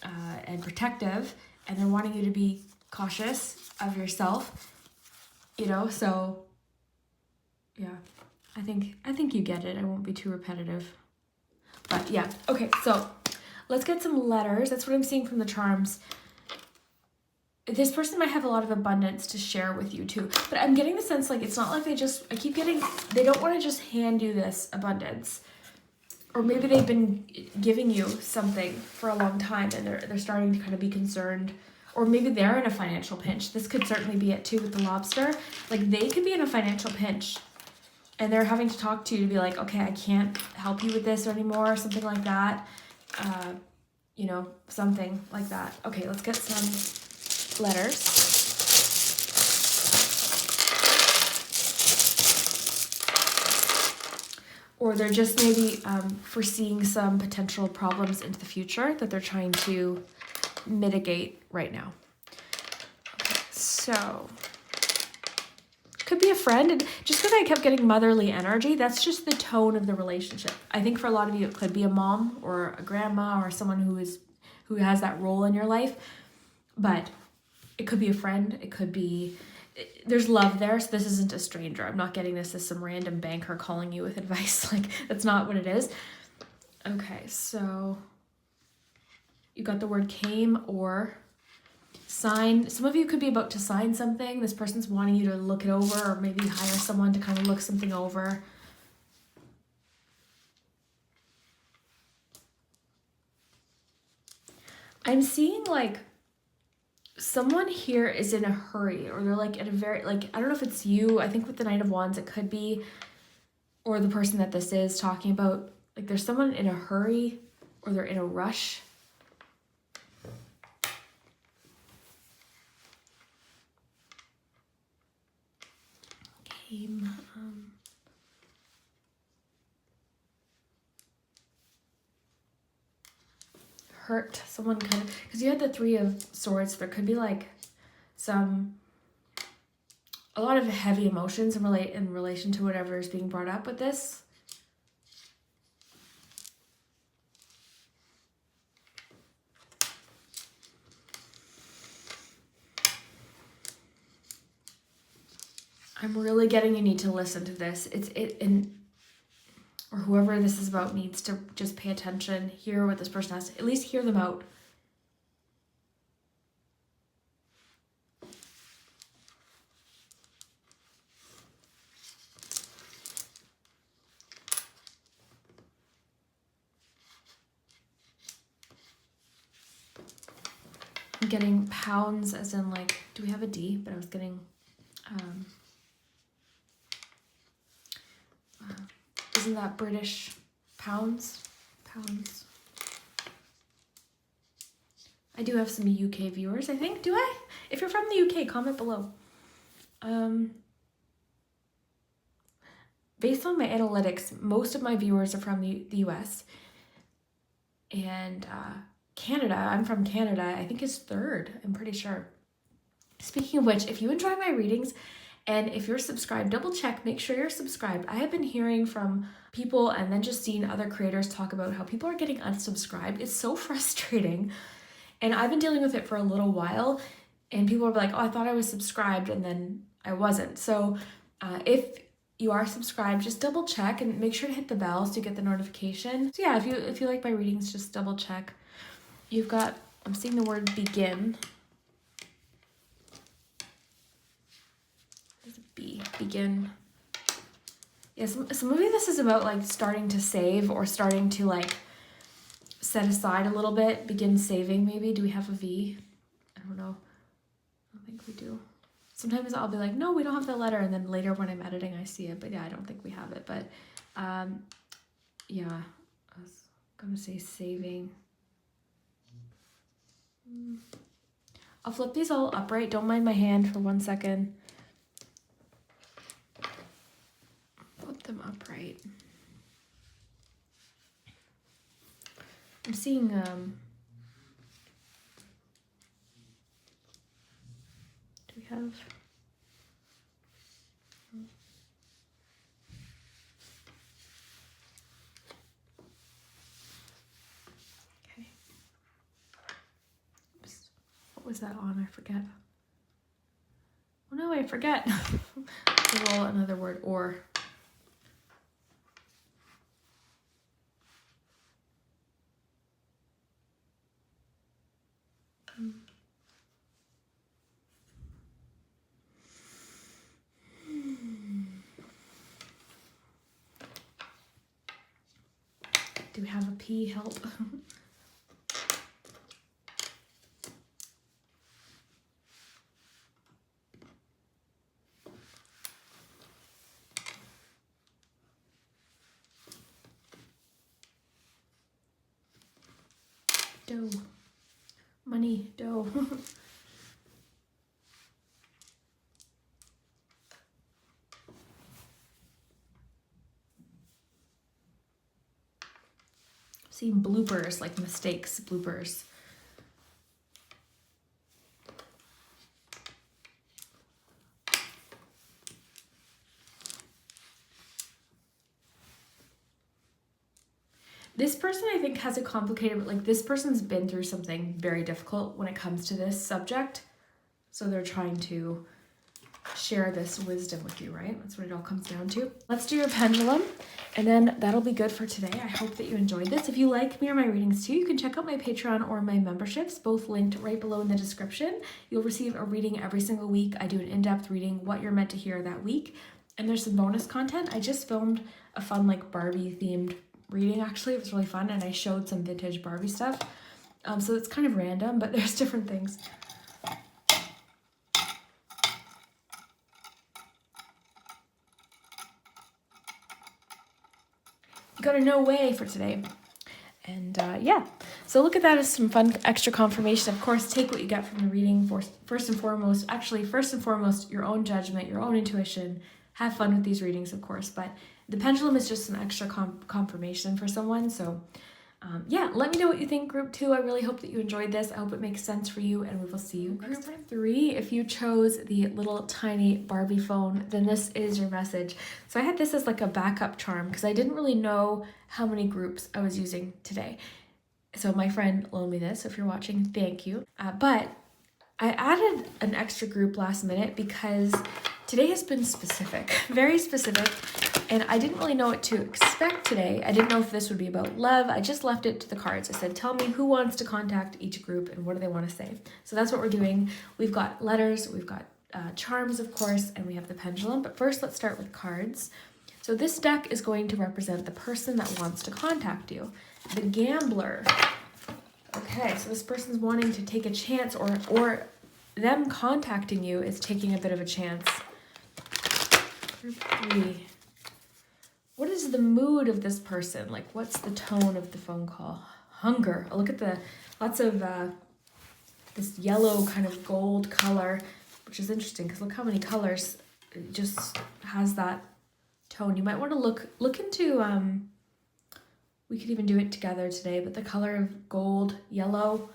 and protective, and they're wanting you to be cautious of yourself, you know? So yeah, I think you get it. I won't be too repetitive, but yeah. Okay, so let's get some letters. That's what I'm seeing from the charms. This person might have a lot of abundance to share with you too, but I'm getting the sense like it's not like they don't want to just hand you this abundance, or maybe they've been giving you something for a long time and they're starting to kind of be concerned, or maybe they're in a financial pinch. This could certainly be it too with the lobster. Like they could be in a financial pinch and they're having to talk to you to be like, okay, I can't help you with this anymore, or something like that. You know, something like that. Okay, let's get some letters. Or they're just maybe foreseeing some potential problems into the future that they're trying to mitigate right now. Okay, so could be a friend, and just because I kept getting motherly energy, that's just the tone of the relationship. I think for a lot of you it could be a mom or a grandma or someone who has that role in your life, but it could be a friend. It could be, there's love there. So this isn't a stranger. I'm not getting this as some random banker calling you with advice. Like that's not what it is. Okay, so you got the word came or sign. Some of you could be about to sign something. This person's wanting you to look it over, or maybe hire someone to kind of look something over. I'm seeing like someone here is in a hurry, or they're like at a very, like, I don't know if it's you. I think with the Knight of Wands, it could be, or the person that this is talking about. Like there's someone in a hurry, or they're in a rush. Came, hurt someone kind of, because you had the Three of Swords. There could be like a lot of heavy emotions in relation to whatever is being brought up with this. I'm really getting you need to listen to this. Or whoever this is about needs to just pay attention, hear what this person has to, at least hear them out. I'm getting pounds as in like, do we have a D? But I was getting, isn't that British? Pounds? Pounds. I do have some UK viewers, I think. Do I? If you're from the UK, comment below. Based on my analytics, most of my viewers are from the US. And Canada, I'm from Canada, I think is third, I'm pretty sure. Speaking of which, if you enjoy my readings And if you're subscribed, double check, make sure you're subscribed. I have been hearing from people and then just seeing other creators talk about how people are getting unsubscribed. It's so frustrating. And I've been dealing with it for a little while, and people are like, oh, I thought I was subscribed and then I wasn't. So if you are subscribed, just double check and make sure to hit the bell so you get the notification. So yeah, if you like my readings, just double check. You've got, I'm seeing the word begin. There's a B, begin. Yes, so maybe this is about like starting to save or starting to like set aside a little bit, begin saving maybe. Do we have a V? I don't know. I don't think we do. Sometimes I'll be like, no, we don't have the letter, and then later when I'm editing I see it, but yeah, I don't think we have it. But yeah, I was gonna say saving. I'll flip these all upright. Don't mind my hand for 1 second. Flip them upright. I'm seeing do we have okay. Oops. What was that on? I forget. Oh no, I forget. Roll another word, or. Do we have a P? Help. Dough. Money, dough. Seeing bloopers, like mistakes, bloopers. This person, I think, has a complicated, like this person's been through something very difficult when it comes to this subject. So they're trying to share this wisdom with you, right? That's what it all comes down to. Let's do your pendulum, and then that'll be good for today. I hope that you enjoyed this. If you like me or my readings too, you can check out my Patreon or my memberships, both linked right below in the description. You'll receive a reading every single week. I do an in-depth reading, what you're meant to hear that week, and there's some bonus content. I just filmed a fun like Barbie themed reading, actually. It was really fun, and I showed some vintage Barbie stuff. So it's kind of random, but there's different things. You got a no way for today. And yeah, so look at that as some fun extra confirmation. Of course, take what you get from the reading. First and foremost, your own judgment, your own intuition. Have fun with these readings, of course, but the pendulum is just some extra confirmation for someone. So yeah, let me know what you think, group 2. I really hope that you enjoyed this. I hope it makes sense for you, and we will see you next time. Group 3, if you chose the little tiny Barbie phone, then this is your message. So I had this as like a backup charm because I didn't really know how many groups I was using today. So my friend loaned me this. So if you're watching, thank you. But I added an extra group last minute because today has been specific, very specific. And I didn't really know what to expect today. I didn't know if this would be about love. I just left it to the cards. I said, tell me who wants to contact each group and what do they want to say. So that's what we're doing. We've got letters, we've got charms, of course, and we have the pendulum. But first, let's start with cards. So this deck is going to represent the person that wants to contact you. The gambler. Okay, so this person's wanting to take a chance, or them contacting you is taking a bit of a chance. Group 3. What is the mood of this person? Like, what's the tone of the phone call? Hunger. Oh, look at the lots of this yellow kind of gold color, which is interesting because look how many colors. It just has that tone. You might want to look into. We could even do it together today, but the color of gold, yellow.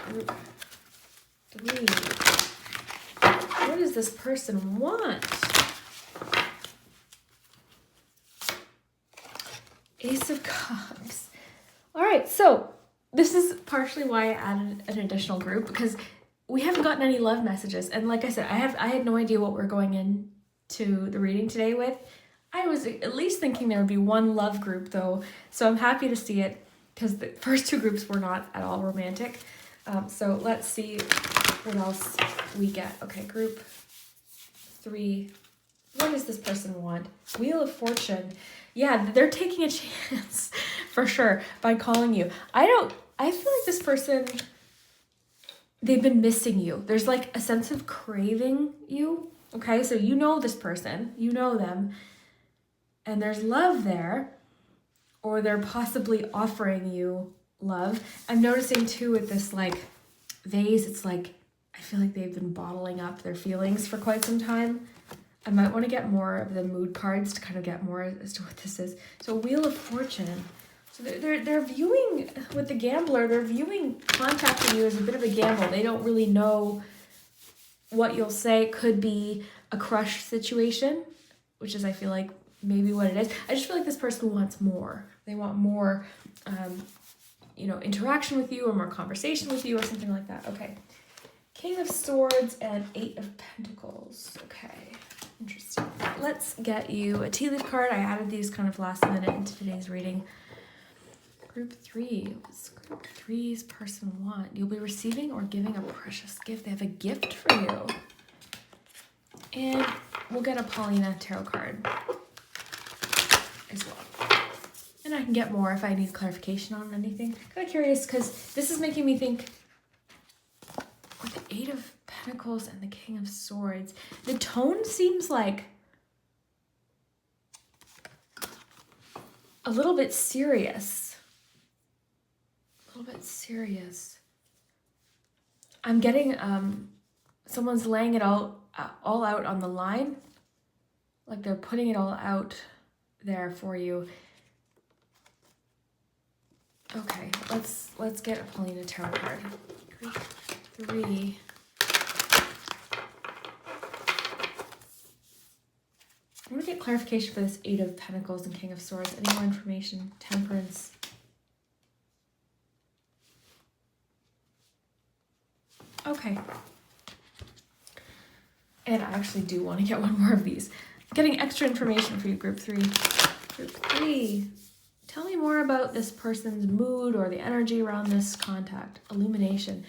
Group 3. What does this person want? Ace of Cups. All right, so this is partially why I added an additional group, because we haven't gotten any love messages. And like I said, I had no idea what we're going into the reading today with. I was at least thinking there would be one love group though. So I'm happy to see it, because the first 2 groups were not at all romantic. So let's see what else we get. Okay, group 3. What does this person want? Wheel of Fortune. Yeah, they're taking a chance for sure by calling you. I feel like this person, they've been missing you. There's like a sense of craving you. Okay, so you know this person, you know them, and there's love there, or they're possibly offering you love. I'm noticing too with this like vase, it's like, I feel like they've been bottling up their feelings for quite some time. I might want to get more of the mood cards to kind of get more as to what this is. So Wheel of Fortune. So they're viewing, with the gambler, they're viewing contacting you as a bit of a gamble. They don't really know what you'll say. Could be a crush situation, which is, I feel like, maybe what it is. I just feel like this person wants more. They want more, interaction with you, or more conversation with you, or something like that. Okay. King of Swords and 8 of Pentacles. Okay. Interesting. Let's get you a tea leaf card. I added these kind of last minute into today's reading. Group 3. What's Group 3's person want? You'll be receiving or giving a precious gift. They have a gift for you. And we'll get a Paulina Tarot card as well. And I can get more if I need clarification on anything. Kind of curious, because this is making me think, with the 8 of Pentacles and the King of Swords, the tone seems like a little bit serious. A little bit serious. I'm getting someone's laying it all out on the line. Like they're putting it all out there for you. Okay, let's get a Paulina Tarot card. Group 3. I want to get clarification for this 8 of Pentacles and King of Swords. Any more information? Temperance. Okay. And I actually do want to get one more of these. Getting extra information for you, Group 3. Group 3. Tell me more about this person's mood or the energy around this contact. Illumination.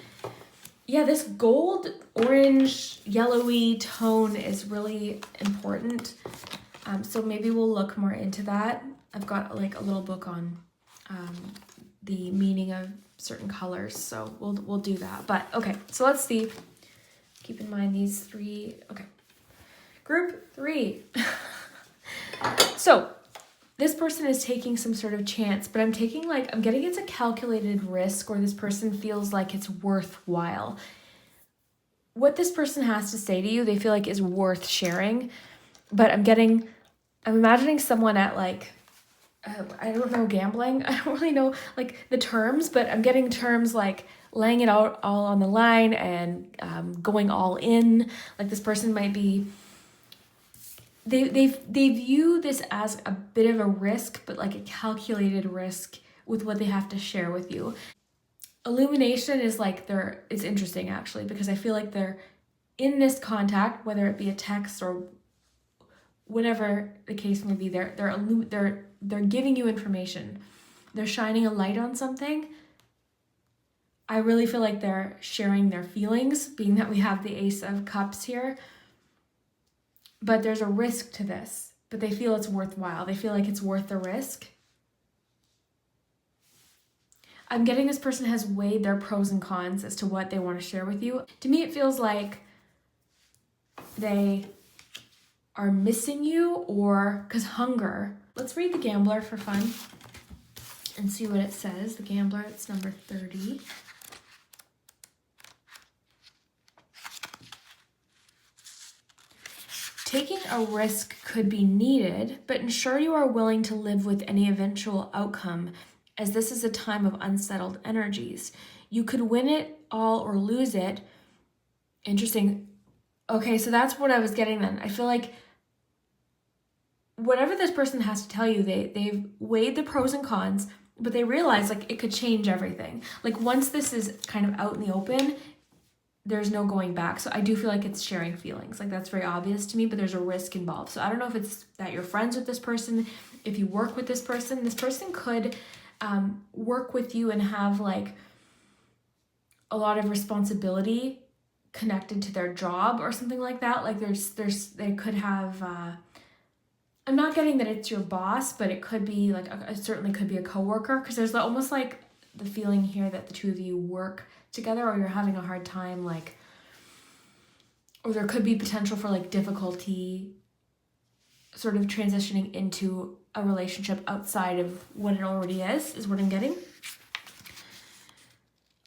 Yeah, this gold, orange, yellowy tone is really important. So maybe we'll look more into that. I've got like a little book on the meaning of certain colors, so we'll do that. But okay, so let's see. Keep in mind these 3. Okay, Group 3. So this person is taking some sort of chance, but I'm getting it's a calculated risk, or this person feels like it's worthwhile. What this person has to say to you, they feel like is worth sharing. But I'm imagining someone at like, I don't know, gambling. I don't really know like the terms, but I'm getting terms like laying it out all on the line and going all in. Like this person might be, they view this as a bit of a risk, but like a calculated risk with what they have to share with you. Illumination is like it's interesting actually, because I feel like they're in this contact, whether it be a text or whatever the case may be, they're giving you information. They're shining a light on something. I really feel like they're sharing their feelings, being that we have the Ace of Cups here. But there's a risk to this, but they feel it's worthwhile. They feel like it's worth the risk. I'm getting this person has weighed their pros and cons as to what they want to share with you. To me, it feels like they are missing you, or because hunger. Let's read the Gambler for fun and see what it says. The Gambler, it's number 30. Taking a risk could be needed, but ensure you are willing to live with any eventual outcome, as this is a time of unsettled energies. You could win it all or lose it, Interesting. Okay, so that's what I was getting then. I feel like whatever this person has to tell you, they've weighed the pros and cons, but they realize like it could change everything. Like once this is kind of out in the open, there's no going back. So I do feel like it's sharing feelings. Like that's very obvious to me, but there's a risk involved. So I don't know if it's that you're friends with this person, if you work with this person could work with you and have like a lot of responsibility connected to their job or something like that. Like they could have, I'm not getting that it's your boss, but it could be like, it certainly could be a coworker, because there's almost like the feeling here that the two of you work together, or you're having a hard time, like, or there could be potential for like difficulty sort of transitioning into a relationship outside of what it already is what I'm getting.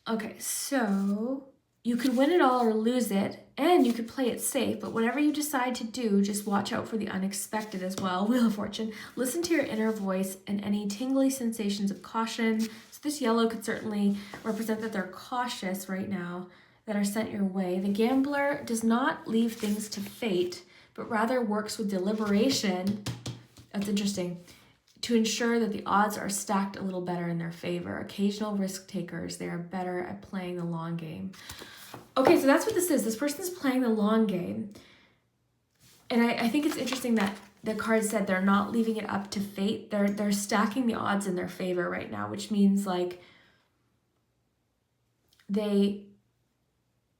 Okay, so you could win it all or lose it, and you could play it safe, but whatever you decide to do, just watch out for the unexpected as well. Wheel of Fortune. Listen to your inner voice and any tingly sensations of caution. So this yellow could certainly represent that they're cautious right now, that are sent your way. The gambler does not leave things to fate, but rather works with deliberation. That's interesting. To ensure that the odds are stacked a little better in their favor. Occasional risk takers, they are better at playing the long game. Okay, so that's what this is. This person's playing the long game. And I think it's interesting that the card said they're not leaving it up to fate. They're stacking the odds in their favor right now, which means like they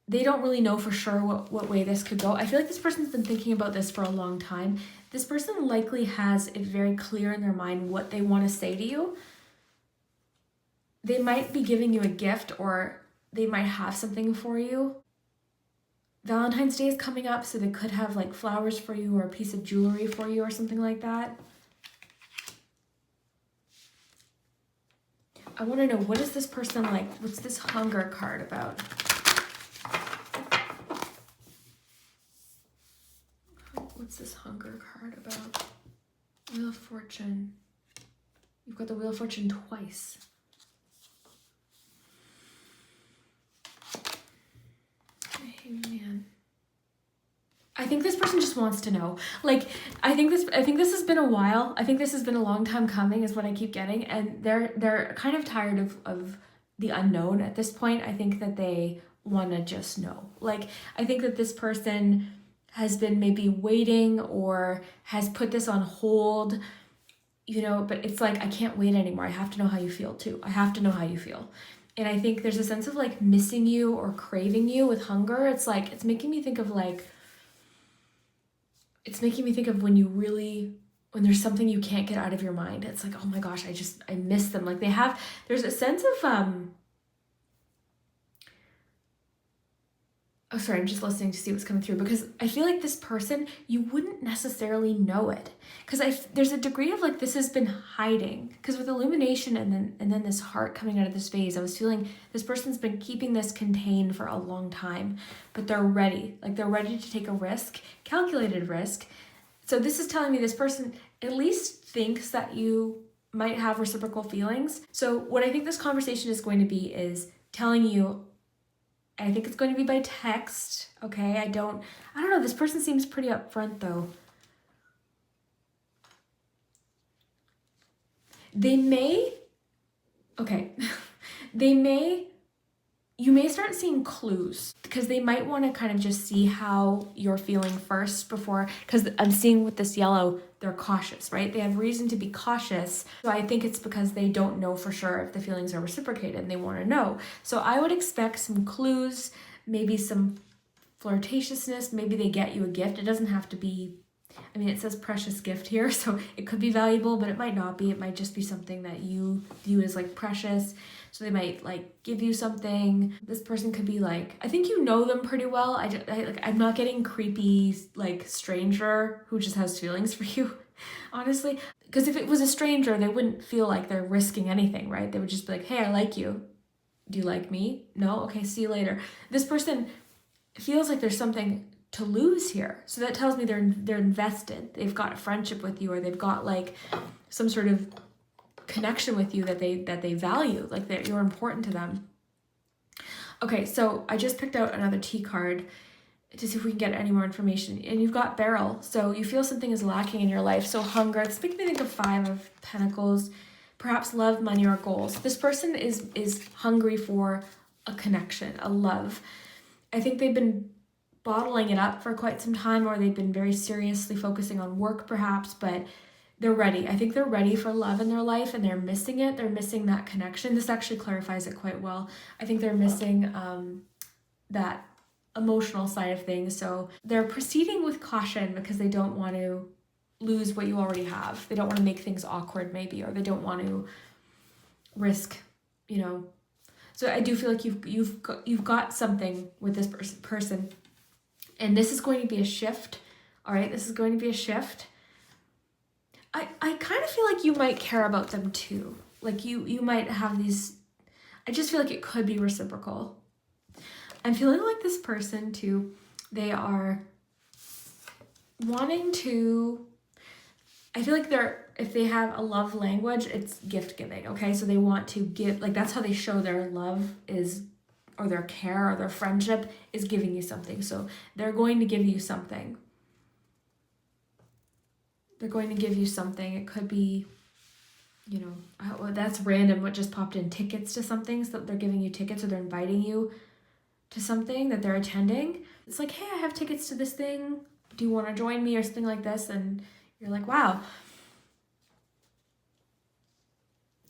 don't really know for sure what way this could go. I feel like this person's been thinking about this for a long time. This person likely has it very clear in their mind what they want to say to you. They might be giving you a gift, or they might have something for you. Valentine's Day is coming up, so they could have like flowers for you or a piece of jewelry for you or something like that. I want to know, what is this person like? What's this hunger card about? What's this hunger card about? Wheel of Fortune. You've got the Wheel of Fortune twice. Hey, man. I think this person just wants to know. Like, I think this has been a while. I think this has been a long time coming, is what I keep getting. And they're kind of tired of the unknown at this point. I think that they want to just know. Like, I think that this person has been maybe waiting or has put this on hold, you know, but it's like, I can't wait anymore. I have to know how you feel too. I have to know how you feel. And I think there's a sense of like missing you or craving you with hunger. It's like, it's making me think of like, it's making me think of when there's something you can't get out of your mind. It's like, oh my gosh, I miss them. Like there's a sense of, oh, sorry, I'm just listening to see what's coming through, because I feel like this person, you wouldn't necessarily know it. Because there's a degree of like, this has been hiding. Because with illumination and then this heart coming out of this vase, I was feeling this person's been keeping this contained for a long time, but they're ready. Like they're ready to take a risk, calculated risk. So this is telling me this person at least thinks that you might have reciprocal feelings. So what I think this conversation is going to be is telling you, I think it's going to be by text, okay? I don't know. This person seems pretty upfront, though. They may, okay, you may start seeing clues, because they might want to kind of just see how you're feeling first before, because I'm seeing with this yellow, they're cautious, right? They have reason to be cautious. So I think it's because they don't know for sure if the feelings are reciprocated and they want to know. So I would expect some clues, maybe some flirtatiousness, maybe they get you a gift. It doesn't have to be, I mean, it says precious gift here, so it could be valuable, but it might not be. It might just be something that you view as like precious. So they might like give you something. This person could be like, I think you know them pretty well. I'm not getting creepy like stranger who just has feelings for you, honestly. Because if it was a stranger, they wouldn't feel like they're risking anything, right? They would just be like, hey, I like you. Do you like me? No? Okay, see you later. This person feels like there's something to lose here. So that tells me they're invested. They've got a friendship with you, or they've got like some sort of connection with you that they value, like that you're important to them. Okay, so I just picked out another T card, to see if we can get any more information. And you've got Beryl, so you feel something is lacking in your life. So hunger, it's making me think of 5 of Pentacles, perhaps love, money, or goals. This person is hungry for a connection, a love. I think they've been bottling it up for quite some time, or they've been very seriously focusing on work perhaps, but they're ready. I think they're ready for love in their life, and they're missing it. They're missing that connection. This actually clarifies it quite well. I think they're missing that emotional side of things. So they're proceeding with caution because they don't want to lose what you already have. They don't want to make things awkward maybe, or they don't want to risk, So I do feel like you've got something with this person, and this is going to be a shift. All right, this is going to be a shift. I kind of feel like you might care about them too. Like you might have these, I just feel like it could be reciprocal. I'm feeling like this person too, they are wanting to, I feel like if they have a love language, it's gift giving, okay? So they want to give, like that's how they show their love is, or their care or their friendship is giving you something. So they're going to give you something. They're going to give you something. It could be, that's random what just popped in, tickets to something. So they're giving you tickets, or they're inviting you to something that they're attending. It's like, hey, I have tickets to this thing. Do you want to join me, or something like this? And you're like, wow.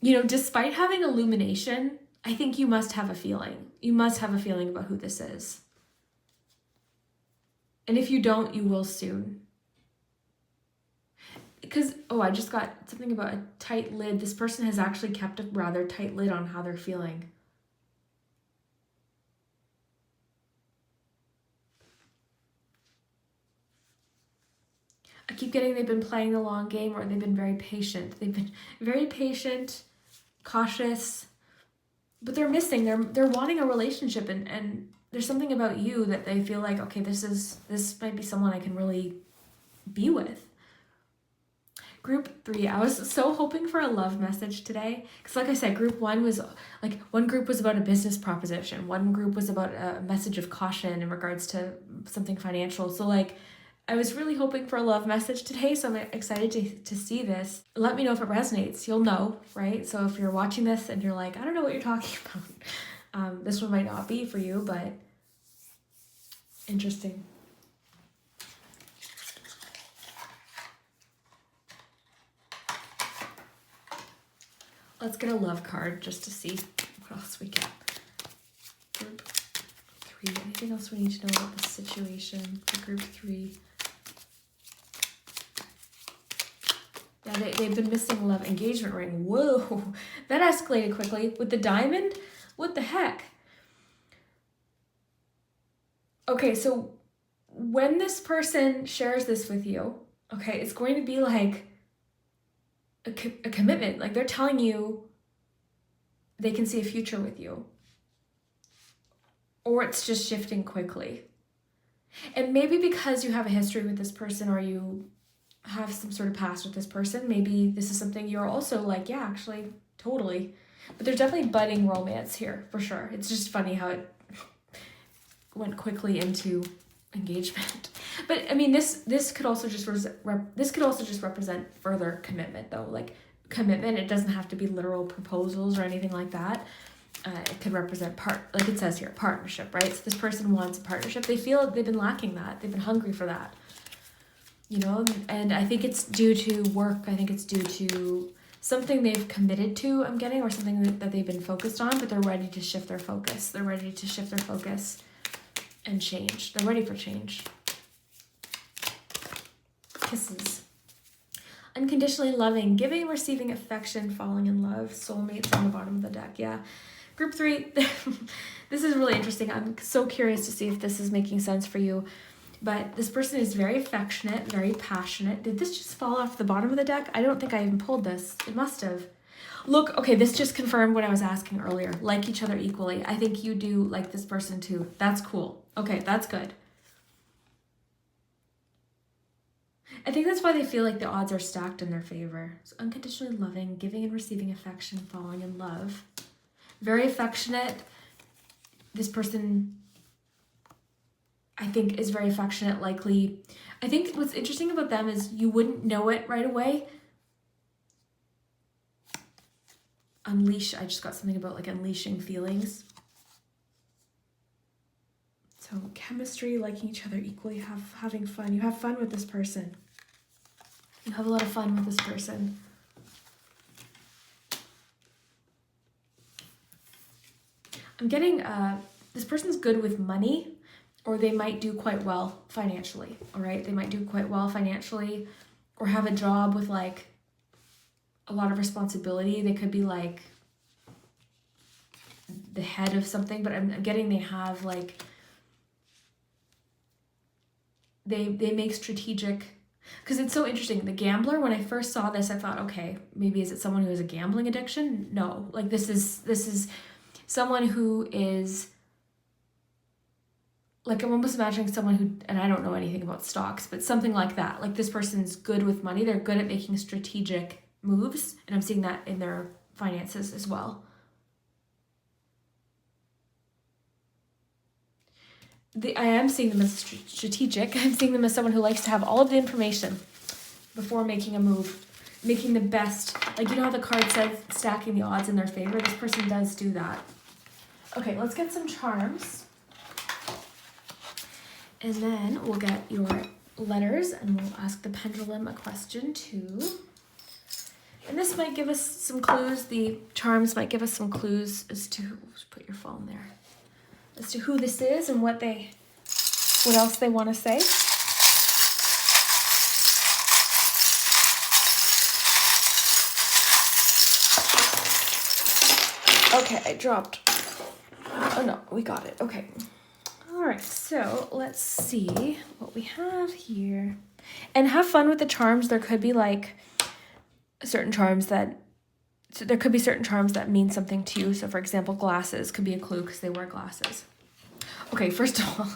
Despite having illumination, I think you must have a feeling. You must have a feeling about who this is. And if you don't, you will soon. Because, I just got something about a tight lid. This person has actually kept a rather tight lid on how they're feeling. I keep getting they've been playing the long game, or they've been very patient. They've been very patient, cautious, but they're missing. They're wanting a relationship, and there's something about you that they feel like, okay, this might be someone I can really be with. Group 3, I was so hoping for a love message today. Because like I said, group 1 was like, one group was about a business proposition. One group was about a message of caution in regards to something financial. So like, I was really hoping for a love message today. So I'm excited to see this. Let me know if it resonates. You'll know, right? So if you're watching this and you're like, I don't know what you're talking about. This one might not be for you, but interesting. Let's get a love card just to see what else we get. Group 3. Anything else we need to know about this situation for group 3? Yeah, they've been missing love. Engagement ring. Whoa, that escalated quickly. With the diamond? What the heck? Okay, so when this person shares this with you, okay, it's going to be like a commitment. Like they're telling you they can see a future with you. Or it's just shifting quickly. And maybe because you have a history with this person, or you have some sort of past with this person, maybe this is something you're also like, yeah, actually, totally. But there's definitely budding romance here, for sure. It's just funny how it went quickly into engagement. But I mean, this could also just represent further commitment, though. Like commitment, it doesn't have to be literal proposals or anything like that. It could represent like it says here, partnership, right? So this person wants a partnership. They feel they've been lacking that. They've been hungry for that. And I think it's due to work. I think it's due to something they've committed to, I'm getting, or something that they've been focused on, but they're ready to shift their focus. They're ready to shift their focus and change. They're ready for change. Kisses. Unconditionally loving, giving, receiving affection, falling in love, soulmates on the bottom of the deck. Yeah. Group 3, this is really interesting. I'm so curious to see if this is making sense for you. But this person is very affectionate, very passionate. Did this just fall off the bottom of the deck? I don't think I even pulled this. It must have. Look, okay, this just confirmed what I was asking earlier. Like each other equally. I think you do like this person too. That's cool. Okay, that's good. I think that's why they feel like the odds are stacked in their favor. So unconditionally loving, giving and receiving affection, falling in love. Very affectionate. This person, I think is very affectionate, likely. I think what's interesting about them is you wouldn't know it right away. Unleash, I just got something about like unleashing feelings. So chemistry, liking each other equally, having fun. You have fun with this person. You have a lot of fun with this person. I'm getting this person's good with money, or they might do quite well financially, all right? They might do quite well financially, or have a job with like a lot of responsibility. They could be like the head of something, but I'm getting they have like, they make strategic, because it's so interesting. The gambler, when I first saw this, I thought, okay, maybe is it someone who has a gambling addiction? No, like this is someone who is, like I'm almost imagining someone who, and I don't know anything about stocks, but something like that. Like this person's good with money. They're good at making strategic moves, and I'm seeing that in their finances as well. I am seeing them as strategic. I'm seeing them as someone who likes to have all of the information before making a move, making the best. Like, you know how the card says stacking the odds in their favor? This person does do that. Okay, let's get some charms. And then we'll get your letters and we'll ask the pendulum a question too. And this might give us some clues. The charms might give us some clues as to, just put your phone there, as to who this is and what else they want to say. Okay, I dropped. Oh no, we got it. Okay. All right, so let's see what we have here. And have fun with the charms. There could be like certain charms that, so there could be certain charms that mean something to you. So for example, glasses could be a clue because they wear glasses. Okay, first of all,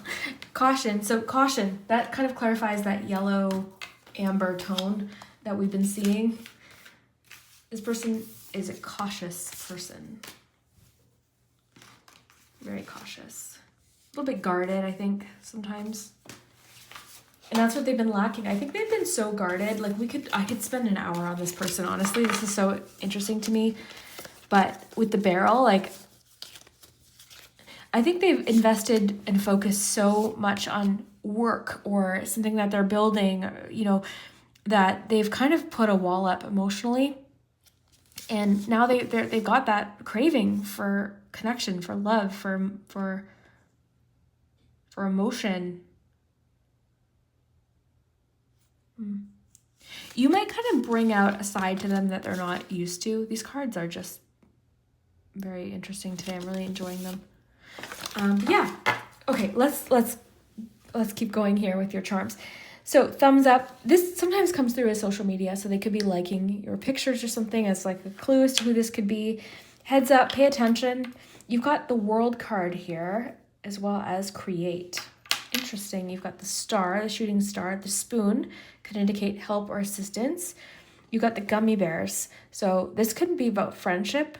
caution. So caution, that kind of clarifies that yellow amber tone that we've been seeing. This person is a cautious person. Very cautious. A little bit guarded, I think, sometimes. And that's what they've been lacking. I think they've been so guarded. Like I could spend an hour on this person, honestly. This is so interesting to me. But with the barrel, like, I think they've invested and focused so much on work or something that they're building, you know, that they've kind of put a wall up emotionally. And now they've got that craving for connection, for love, for emotion. You might kind of bring out a side to them that they're not used to. These cards are just very interesting today. I'm really enjoying them. Yeah. Okay, let's keep going here with your charms. So thumbs up. This sometimes comes through as social media, so they could be liking your pictures or something as like a clue as to who this could be. Heads up, pay attention. You've got the World card here, as well as create. Interesting. You've got the star, the shooting star. The spoon could indicate help or assistance. You got the gummy bears. So this could be about friendship,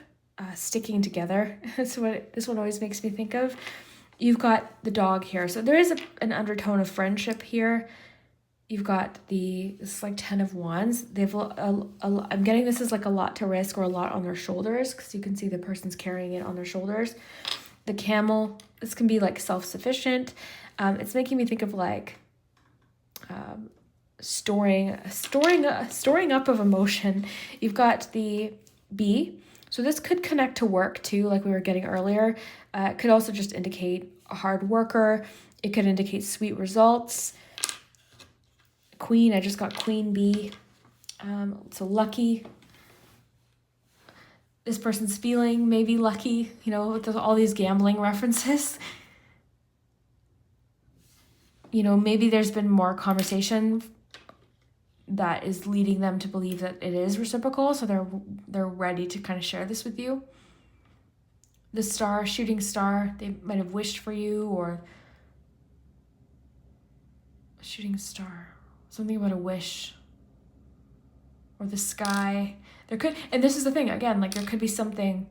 sticking together. That's what this one always makes me think of. You've got the dog here. So there is an undertone of friendship here. You've got this is like 10 of Wands. They've I'm getting this is like a lot to risk or a lot on their shoulders, because you can see the person's carrying it on their shoulders. The camel, this can be like self-sufficient. It's making me think of like storing up of emotion. You've got the bee. So this could connect to work too, like we were getting earlier. It could also just indicate a hard worker. It could indicate sweet results. Queen, I just got queen bee. So lucky. This person's feeling maybe lucky, you know, with all these gambling references. You know, maybe there's been more conversation that is leading them to believe that it is reciprocal, so they're ready to kind of share this with you. The star, shooting star, they might have wished for you, or shooting star, something about a wish, or the sky. There could, and this is the thing, again, like there could be something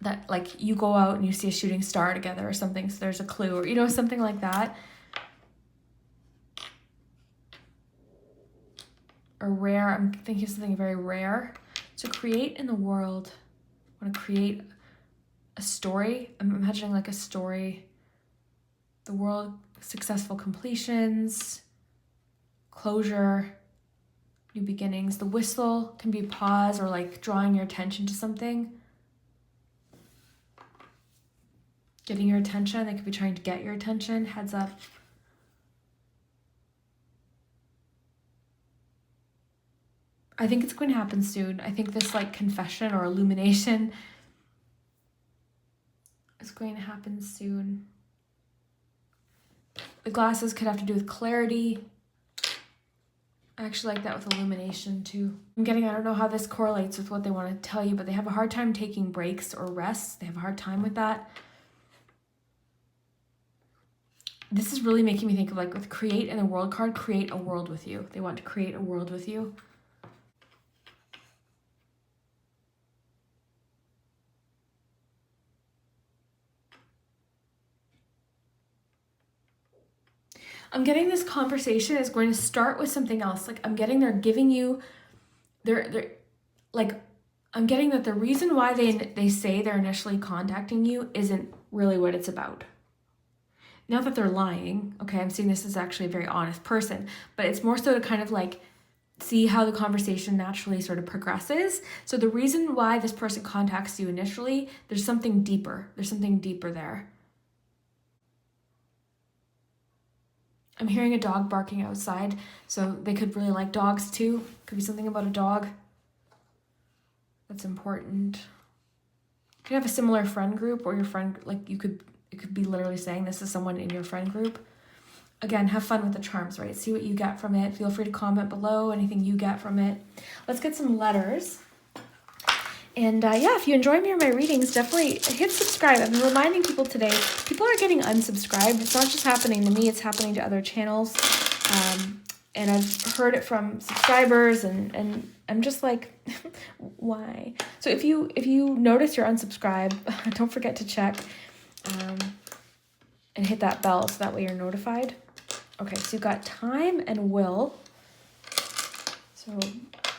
that like you go out and you see a shooting star together or something, so there's a clue, or you know, something like that. rare, I'm thinking of something very rare. To create in the world, I want to create a story. I'm imagining like a story. The world, successful completions, closure, new beginnings. The whistle can be pause or like drawing your attention to something. Getting your attention. They could be trying to get your attention. Heads up. I think it's going to happen soon. I think this like confession or illumination is going to happen soon. The glasses could have to do with clarity. I actually like that with illumination too. I don't know how this correlates with what they want to tell you, but they have a hard time taking breaks or rests. They have a hard time with that. This is really making me think of like with create in the world card, create a world with you. They want to create a world with you. I'm getting this conversation is going to start with something else. Like I'm getting they're giving you, they're like, I'm getting that the reason why they say they're initially contacting you isn't really what it's about. Not that they're lying, okay? I'm seeing this as actually a very honest person, but it's more so to kind of like see how the conversation naturally sort of progresses. So the reason why this person contacts you initially, there's something deeper. There's something deeper there. I'm hearing a dog barking outside, so they could really like dogs too. Could be something about a dog. That's important. You could have a similar friend group or your friend, like it could be literally saying this is someone in your friend group. Again, have fun with the charms, right? See what you get from it. Feel free to comment below anything you get from it. Let's get some letters. And yeah, if you enjoy me or my readings, definitely hit subscribe. I've been reminding people today, people are getting unsubscribed. It's not just happening to me, it's happening to other channels. And I've heard it from subscribers and I'm just like, why? So if you notice you're unsubscribed, don't forget to check and hit that bell so that way you're notified. Okay, so you've got time and will. So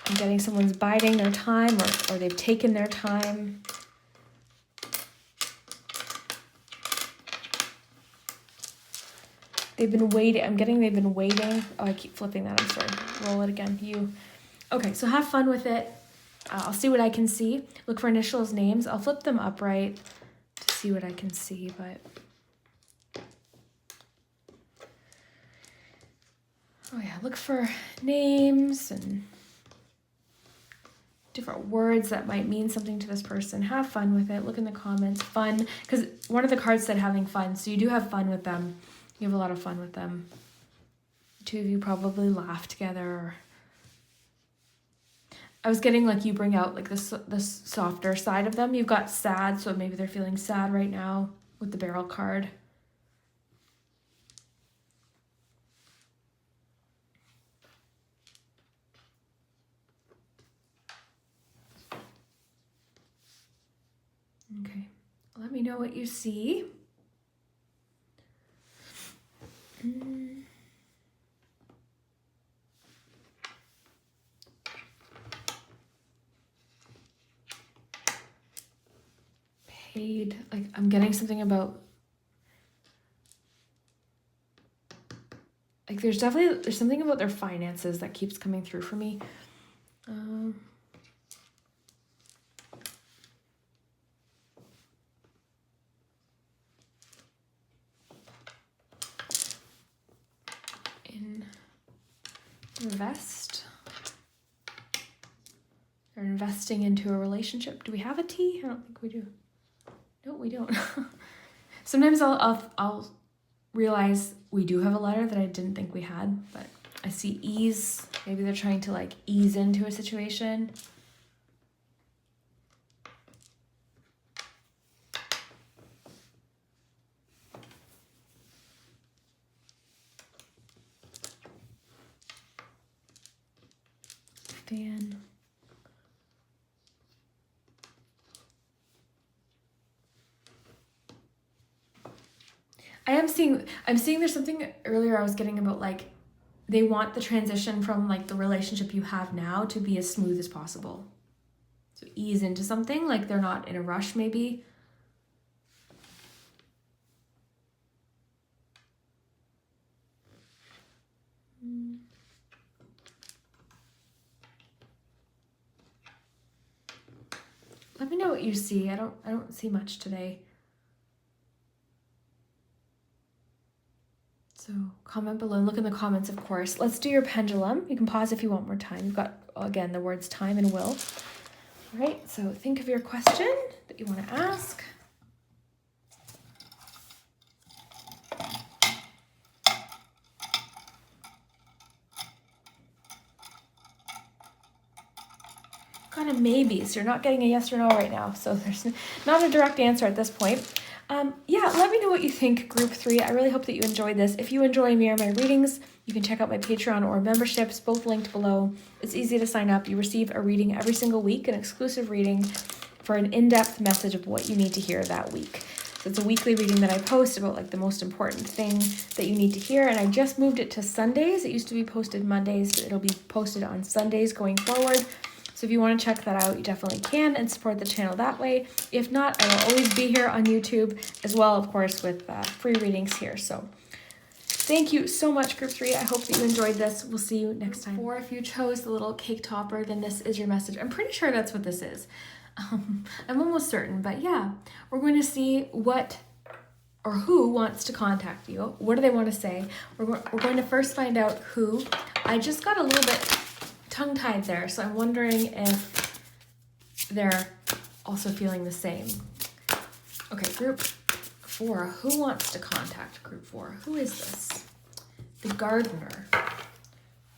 I'm getting someone's biding their time or they've taken their time. They've been waiting. I'm getting they've been waiting. Oh, I keep flipping that. I'm sorry. Roll it again. You. Okay, so have fun with it. I'll see what I can see. Look for initials, names. I'll flip them upright to see what I can see, but... Oh yeah, look for names and different words that might mean something to this person. Have fun with it. Look in the comments. Fun, because one of the cards said having fun, so you do have fun with them. You have a lot of fun with them. The two of you probably laugh together. I was getting like you bring out like this softer side of them. You've got sad, so maybe they're feeling sad right now with the barrel card. Okay, let me know what you see. Paid, like I'm getting something about, like there's something about their finances that keeps coming through for me. Invest. They're investing into a relationship. Do we have a T? I don't think we do. No, we don't. Sometimes I'll realize we do have a letter that I didn't think we had, but I see ease. Maybe they're trying to like ease into a situation. Fan. I'm seeing there's something earlier I was getting about like they want the transition from like the relationship you have now to be as smooth as possible. So ease into something, like they're not in a rush maybe. Let me know what you see. I don't see much today. So comment below and look in the comments, of course. Let's do your pendulum. You can pause if you want more time. You've got, again, the words time and will. All right, so think of your question that you want to ask. Kind of maybes. You're not getting a yes or no right now, so there's not a direct answer at this point. Yeah, let me know what you think, group 3. I really hope that you enjoyed this. If you enjoy me or my readings, you can check out my Patreon or memberships, both linked below. It's easy to sign up. You receive a reading every single week, an exclusive reading for an in-depth message of what you need to hear that week. So it's a weekly reading that I post about like the most important thing that you need to hear, and I just moved it to Sundays. It used to be posted Mondays. It'll be posted on Sundays going forward. So if you want to check that out, you definitely can and support the channel that way. If not, I will always be here on YouTube as well, of course, with free readings here. So thank you so much, group 3. I hope that you enjoyed this. We'll see you next time. Or if you chose the little cake topper, then this is your message. I'm pretty sure that's what this is. I'm almost certain, but yeah, we're going to see what or who wants to contact you. What do they want to say? We're going to first find out who. I just got a little bit tongue-tied there, so I'm wondering if they're also feeling the same. Okay, group 4. Who wants to contact group 4? Who is this? The gardener.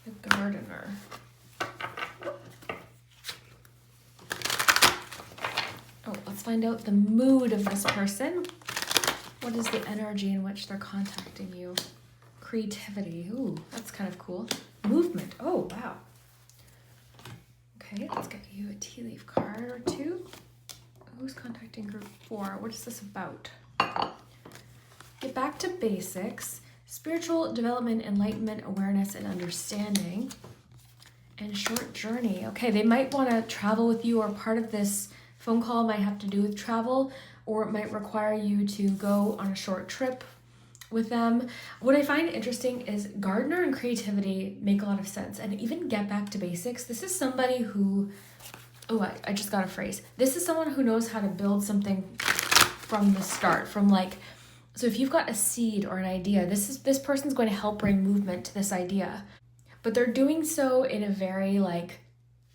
The gardener. Oh, let's find out the mood of this person. What is the energy in which they're contacting you? Creativity. Ooh, that's kind of cool. Movement. Oh, wow. Okay, let's get you a tea leaf card or two. Who's contacting group 4? What is this about? Get back to basics. Spiritual development, enlightenment, awareness, and understanding. And short journey. Okay, they might want to travel with you, or part of this phone call might have to do with travel, or it might require you to go on a short trip with them. What I find interesting is gardener and creativity make a lot of sense, and even get back to basics. This is somebody who, I just got a phrase. This is someone who knows how to build something from the start, from like, so if you've got a seed or an idea, this person's going to help bring movement to this idea, but they're doing so in a very like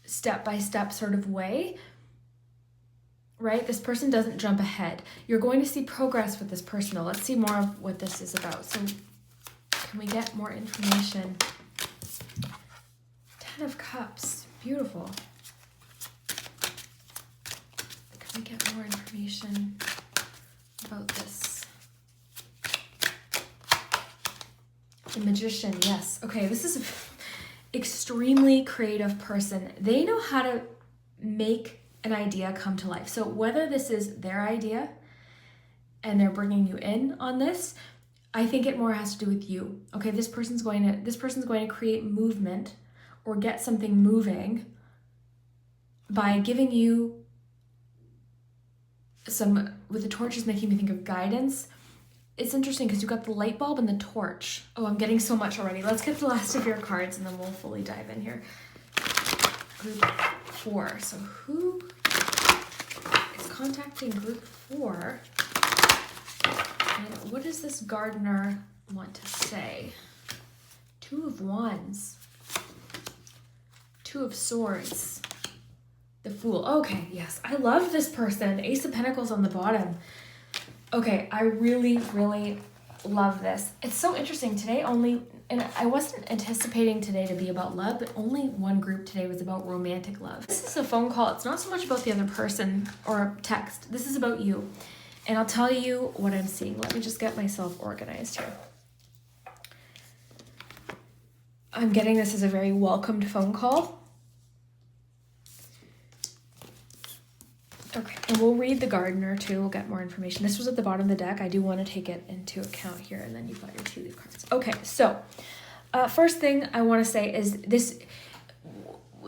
step-by-step sort of way, right? This person doesn't jump ahead. You're going to see progress with this person. Now, let's see more of what this is about. So can we get more information? 10 of Cups. Beautiful. Can we get more information about this? The Magician. Yes. Okay, this is an extremely creative person. They know how to make an idea come to life. So whether this is their idea and they're bringing you in on this, I think it more has to do with you. Okay, this person's going to create movement or get something moving by giving you some, with the torch is making me think of guidance. It's interesting because you've got the light bulb and the torch. Oh, I'm getting so much already. Let's get the last of your cards and then we'll fully dive in here. Group 4. So who is contacting group 4? And what does this gardener want to say? 2 of Wands. 2 of Swords. The Fool. Okay, yes. I love this person. Ace of Pentacles on the bottom. Okay, I really, really love this. It's so interesting. Today only, and I wasn't anticipating today to be about love, but only one group today was about romantic love. This is a phone call. It's not so much about the other person or a text. This is about you. And I'll tell you what I'm seeing. Let me just get myself organized here. I'm getting this as a very welcomed phone call. Okay, and we'll read the gardener too. We'll get more information. This was at the bottom of the deck. I do want to take it into account here, and then you've got your tea leaf cards. Okay, so First thing I want to say is this,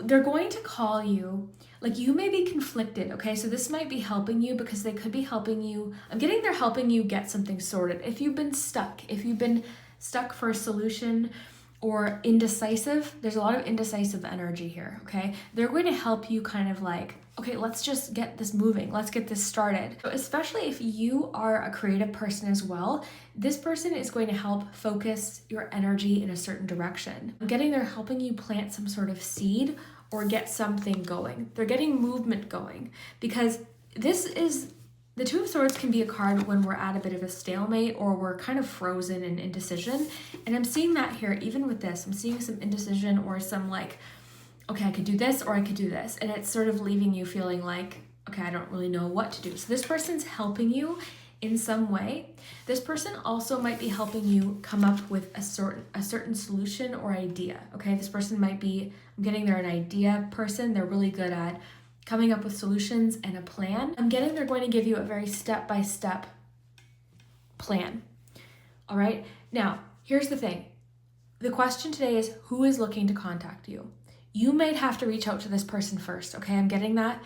they're going to call you, like you may be conflicted, okay? So this might be helping you because they could be helping you. I'm getting they're helping you get something sorted. If you've been stuck for a solution or indecisive, there's a lot of indecisive energy here, okay? They're going to help you kind of like, okay, let's just get this moving. Let's get this started. So especially if you are a creative person as well, this person is going to help focus your energy in a certain direction. I'm getting they're helping you plant some sort of seed or get something going. They're getting movement going because this is, the Two of Swords can be a card when we're at a bit of a stalemate or we're kind of frozen in indecision. And I'm seeing that here, even with this, I'm seeing some indecision or some like, okay, I could do this or I could do this. And it's sort of leaving you feeling like, okay, I don't really know what to do. So this person's helping you in some way. This person also might be helping you come up with a certain solution or idea, okay? This person might be, I'm getting they're an idea person. They're really good at coming up with solutions and a plan. I'm getting they're going to give you a very step-by-step plan, all right? Now, here's the thing. The question today is, who is looking to contact you? You might have to reach out to this person first, okay? I'm getting that.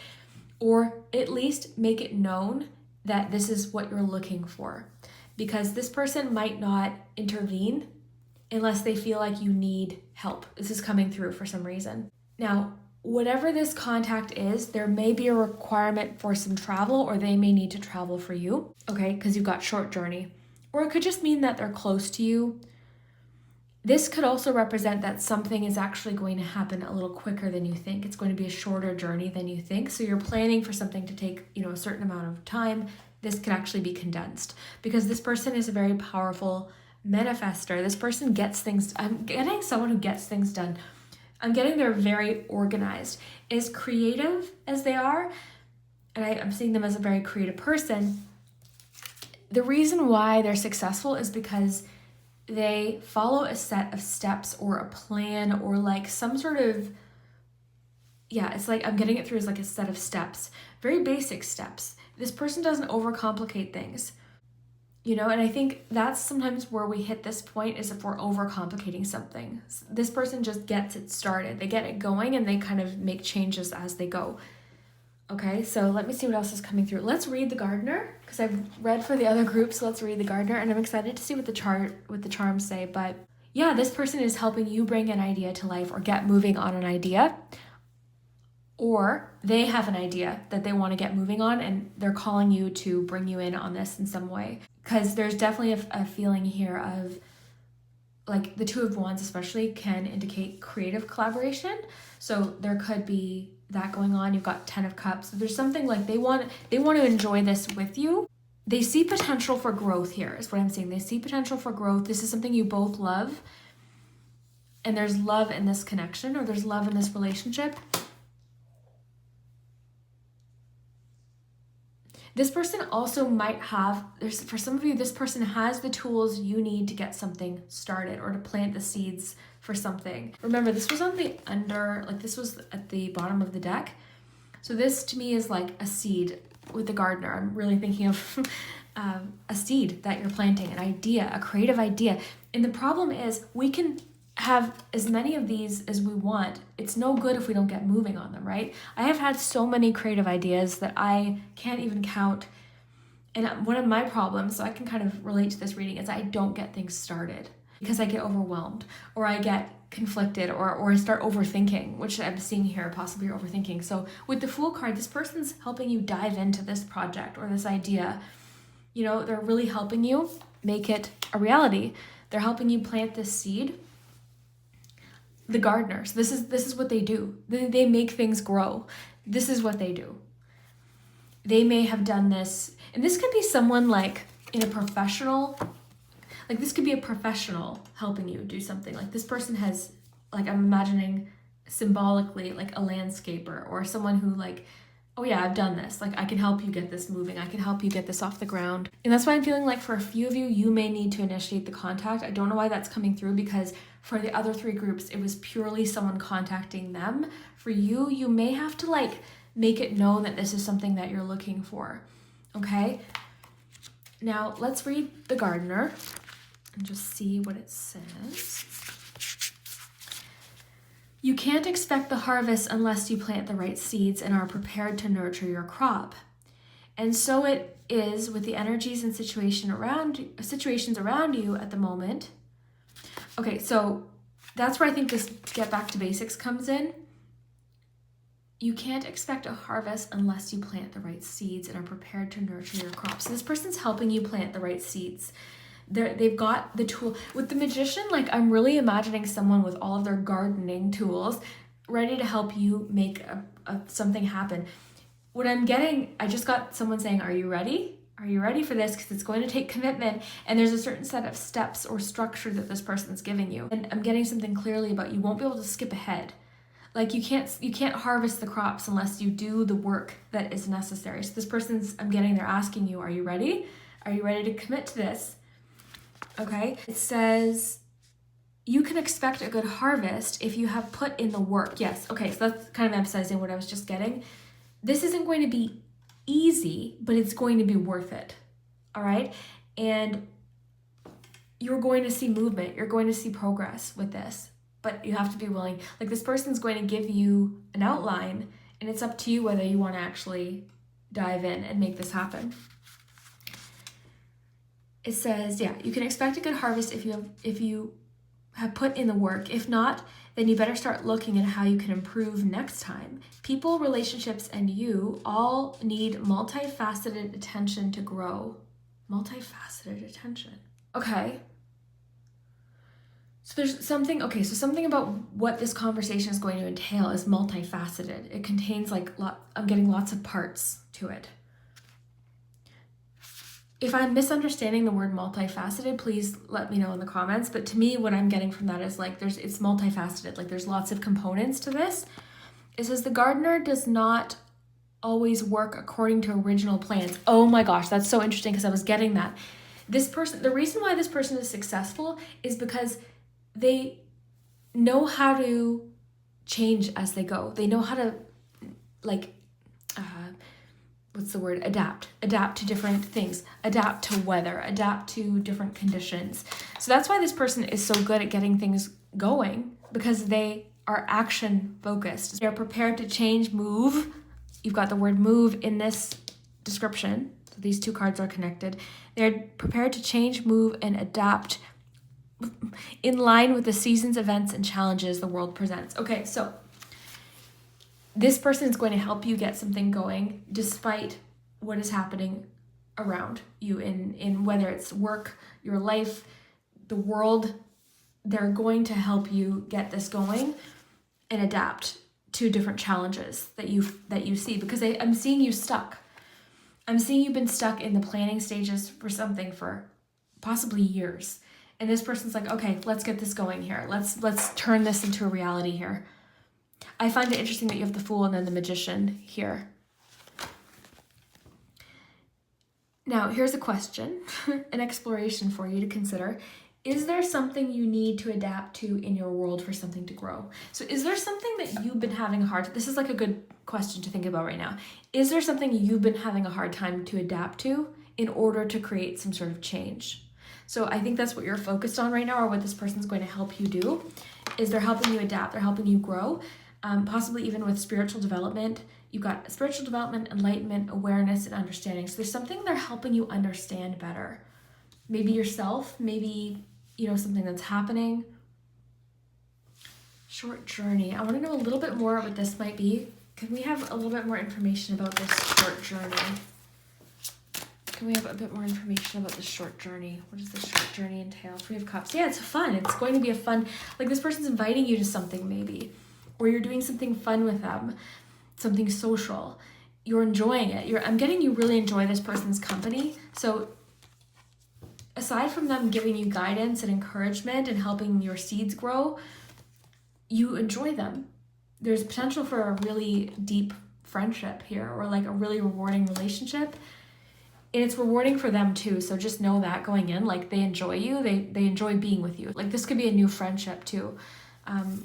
Or at least make it known that this is what you're looking for. Because this person might not intervene unless they feel like you need help. This is coming through for some reason. Now, whatever this contact is, there may be a requirement for some travel or they may need to travel for you, okay? Because you've got short journey. Or it could just mean that they're close to you. This could also represent that something is actually going to happen a little quicker than you think. It's going to be a shorter journey than you think. So you're planning for something to take, a certain amount of time. This could actually be condensed because this person is a very powerful manifester. This person gets things, I'm getting someone who gets things done. I'm getting they're very organized. As creative as they are, and I'm seeing them as a very creative person, the reason why they're successful is because they follow a set of steps or a plan or like some sort of, it's like I'm getting it through as like a set of steps, very basic steps. This person doesn't overcomplicate things, and I think that's sometimes where we hit this point is if we're overcomplicating something. This person just gets it started. They get it going and they kind of make changes as they go. Okay, so let me see what else is coming through. Let's read the Gardener, because I've read for the other group, so let's read the Gardener, and I'm excited to see what the charms say. But yeah, this person is helping you bring an idea to life or get moving on an idea, or they have an idea that they want to get moving on, and they're calling you to bring you in on this in some way. Because there's definitely a feeling here of, like, the Two of Wands especially can indicate creative collaboration. So there could be that going on. You've got 10 of Cups. So there's something like they want to enjoy this with you. They see potential for growth here is what I'm saying. They see potential for growth. This is something you both love. And there's love in this connection, or there's love in this relationship. This person also might have, for some of you, this person has the tools you need to get something started or to plant the seeds for something. Remember, this was on the this was at the bottom of the deck. So this to me is like a seed with the Gardener. I'm really thinking of a seed that you're planting, an idea, a creative idea. And the problem is we can have as many of these as we want. It's no good if we don't get moving on them, right? I have had so many creative ideas that I can't even count. And one of my problems, so I can kind of relate to this reading, is I don't get things started because I get overwhelmed or I get conflicted or I start overthinking, which I'm seeing here, possibly you're overthinking. So with the Fool card, this person's helping you dive into this project or this idea. They're really helping you make it a reality. They're helping you plant this seed. The Gardeners, this is what they do. They make things grow. This is what they do. They may have done this, and this could be someone like in a professional, like this could be a professional helping you do something. Like this person has, like I'm imagining symbolically like a landscaper or someone who like, oh yeah, I've done this. Like I can help you get this moving. I can help you get this off the ground. And that's why I'm feeling like for a few of you, you may need to initiate the contact. I don't know why that's coming through because for the other three groups, it was purely someone contacting them. For you, you may have to like make it known that this is something that you're looking for, okay? Now let's read the Gardener and just see what it says. You can't expect the harvest unless you plant the right seeds and are prepared to nurture your crop. And so it is with the energies and situations around you at the moment. Okay, so that's where I think this get back to basics comes in. You can't expect a harvest unless you plant the right seeds and are prepared to nurture your crops. So this person's helping you plant the right seeds. They've got the tool. With the magician, like, I'm really imagining someone with all of their gardening tools ready to help you make something happen. What I'm getting, I just got someone saying, are you ready? Are you ready for this? Because it's going to take commitment, and there's a certain set of steps or structure that this person's giving you. And I'm getting something clearly about you won't be able to skip ahead. Like, you can't harvest the crops unless you do the work that is necessary. So this person's, I'm getting, they're asking you, are you ready? Are you ready to commit to this? Okay. It says, you can expect a good harvest if you have put in the work. Yes. Okay. So that's kind of emphasizing what I was just getting. This isn't going to be easy, but it's going to be worth it. All right. And you're going to see movement. You're going to see progress with this. But you have to be willing. Like, this person's going to give you an outline, and it's up to you whether you want to actually dive in and make this happen. It says, yeah, you can expect a good harvest if you have put in the work. If not, then you better start looking at how you can improve next time. People, relationships, and you all need multifaceted attention to grow. Multifaceted attention. Okay. So there's something, okay, so something about what this conversation is going to entail is multifaceted. It contains, like, I'm getting lots of parts to it. If I'm misunderstanding the word multifaceted, please let me know in the comments. But to me, what I'm getting from that is, like, it's multifaceted. Like, there's lots of components to this. It says the gardener does not always work according to original plans. Oh my gosh, that's so interesting, because I was getting that. This person, the reason why this person is successful is because they know how to change as they go. They know how to, like, adapt to different things, adapt to weather, adapt to different conditions. So that's why this person is so good at getting things going, because they are action focused. They're prepared to change, move. You've got the word move in this description. So these two cards are connected. They're prepared to change, move, and adapt in line with the seasons, events, and challenges the world presents. Okay, so this person is going to help you get something going despite what is happening around you in whether it's work, your life, the world. They're going to help you get this going and adapt to different challenges that you see, because I'm seeing you stuck. I'm seeing you've been stuck in the planning stages for something for possibly years. And this person's like, okay, let's get this going here. Let's turn this into a reality here. I find it interesting that you have the Fool and then the Magician here. Now, here's a question, an exploration for you to consider. Is there something you need to adapt to in your world for something to grow? So is there something that you've been having a hard time? This is like a good question to think about right now. Is there something you've been having a hard time to adapt to in order to create some sort of change? So I think that's what you're focused on right now, or what this person's going to help you do, is they're helping you adapt, they're helping you grow, possibly even with spiritual development. You've got spiritual development, enlightenment, awareness, and understanding. So there's something they're helping you understand better. Maybe yourself, maybe, something that's happening. Short journey. I want to know a little bit more what this might be. Can we have a little bit more information about this short journey? Can we have a bit more information about this short journey? What does this short journey entail? Three of Cups. Yeah, it's fun. It's going to be a fun, like, this person's inviting you to something maybe, or you're doing something fun with them, something social. You're enjoying it. I'm getting you really enjoy this person's company. So aside from them giving you guidance and encouragement and helping your seeds grow, you enjoy them. There's potential for a really deep friendship here, or like a really rewarding relationship. And it's rewarding for them too. So just know that going in, like, they enjoy you. They enjoy being with you. Like, this could be a new friendship too,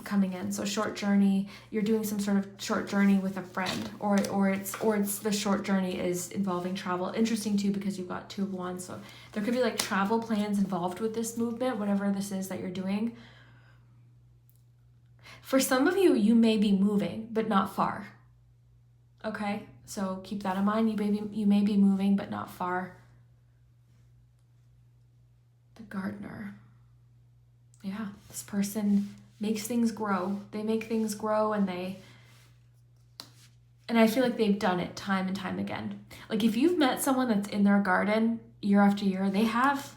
coming in. So short journey, you're doing some sort of short journey with a friend, or it's the short journey is involving travel. Interesting too, because you've got Two of Wands. So there could be like travel plans involved with this movement, whatever this is that you're doing. For some of you, you may be moving, but not far. Okay, so keep that in mind. You may be moving, but not far. The gardener. Yeah, this person makes things grow. They make things grow, and I feel like they've done it time and time again. Like if you've met someone that's in their garden year after year, they have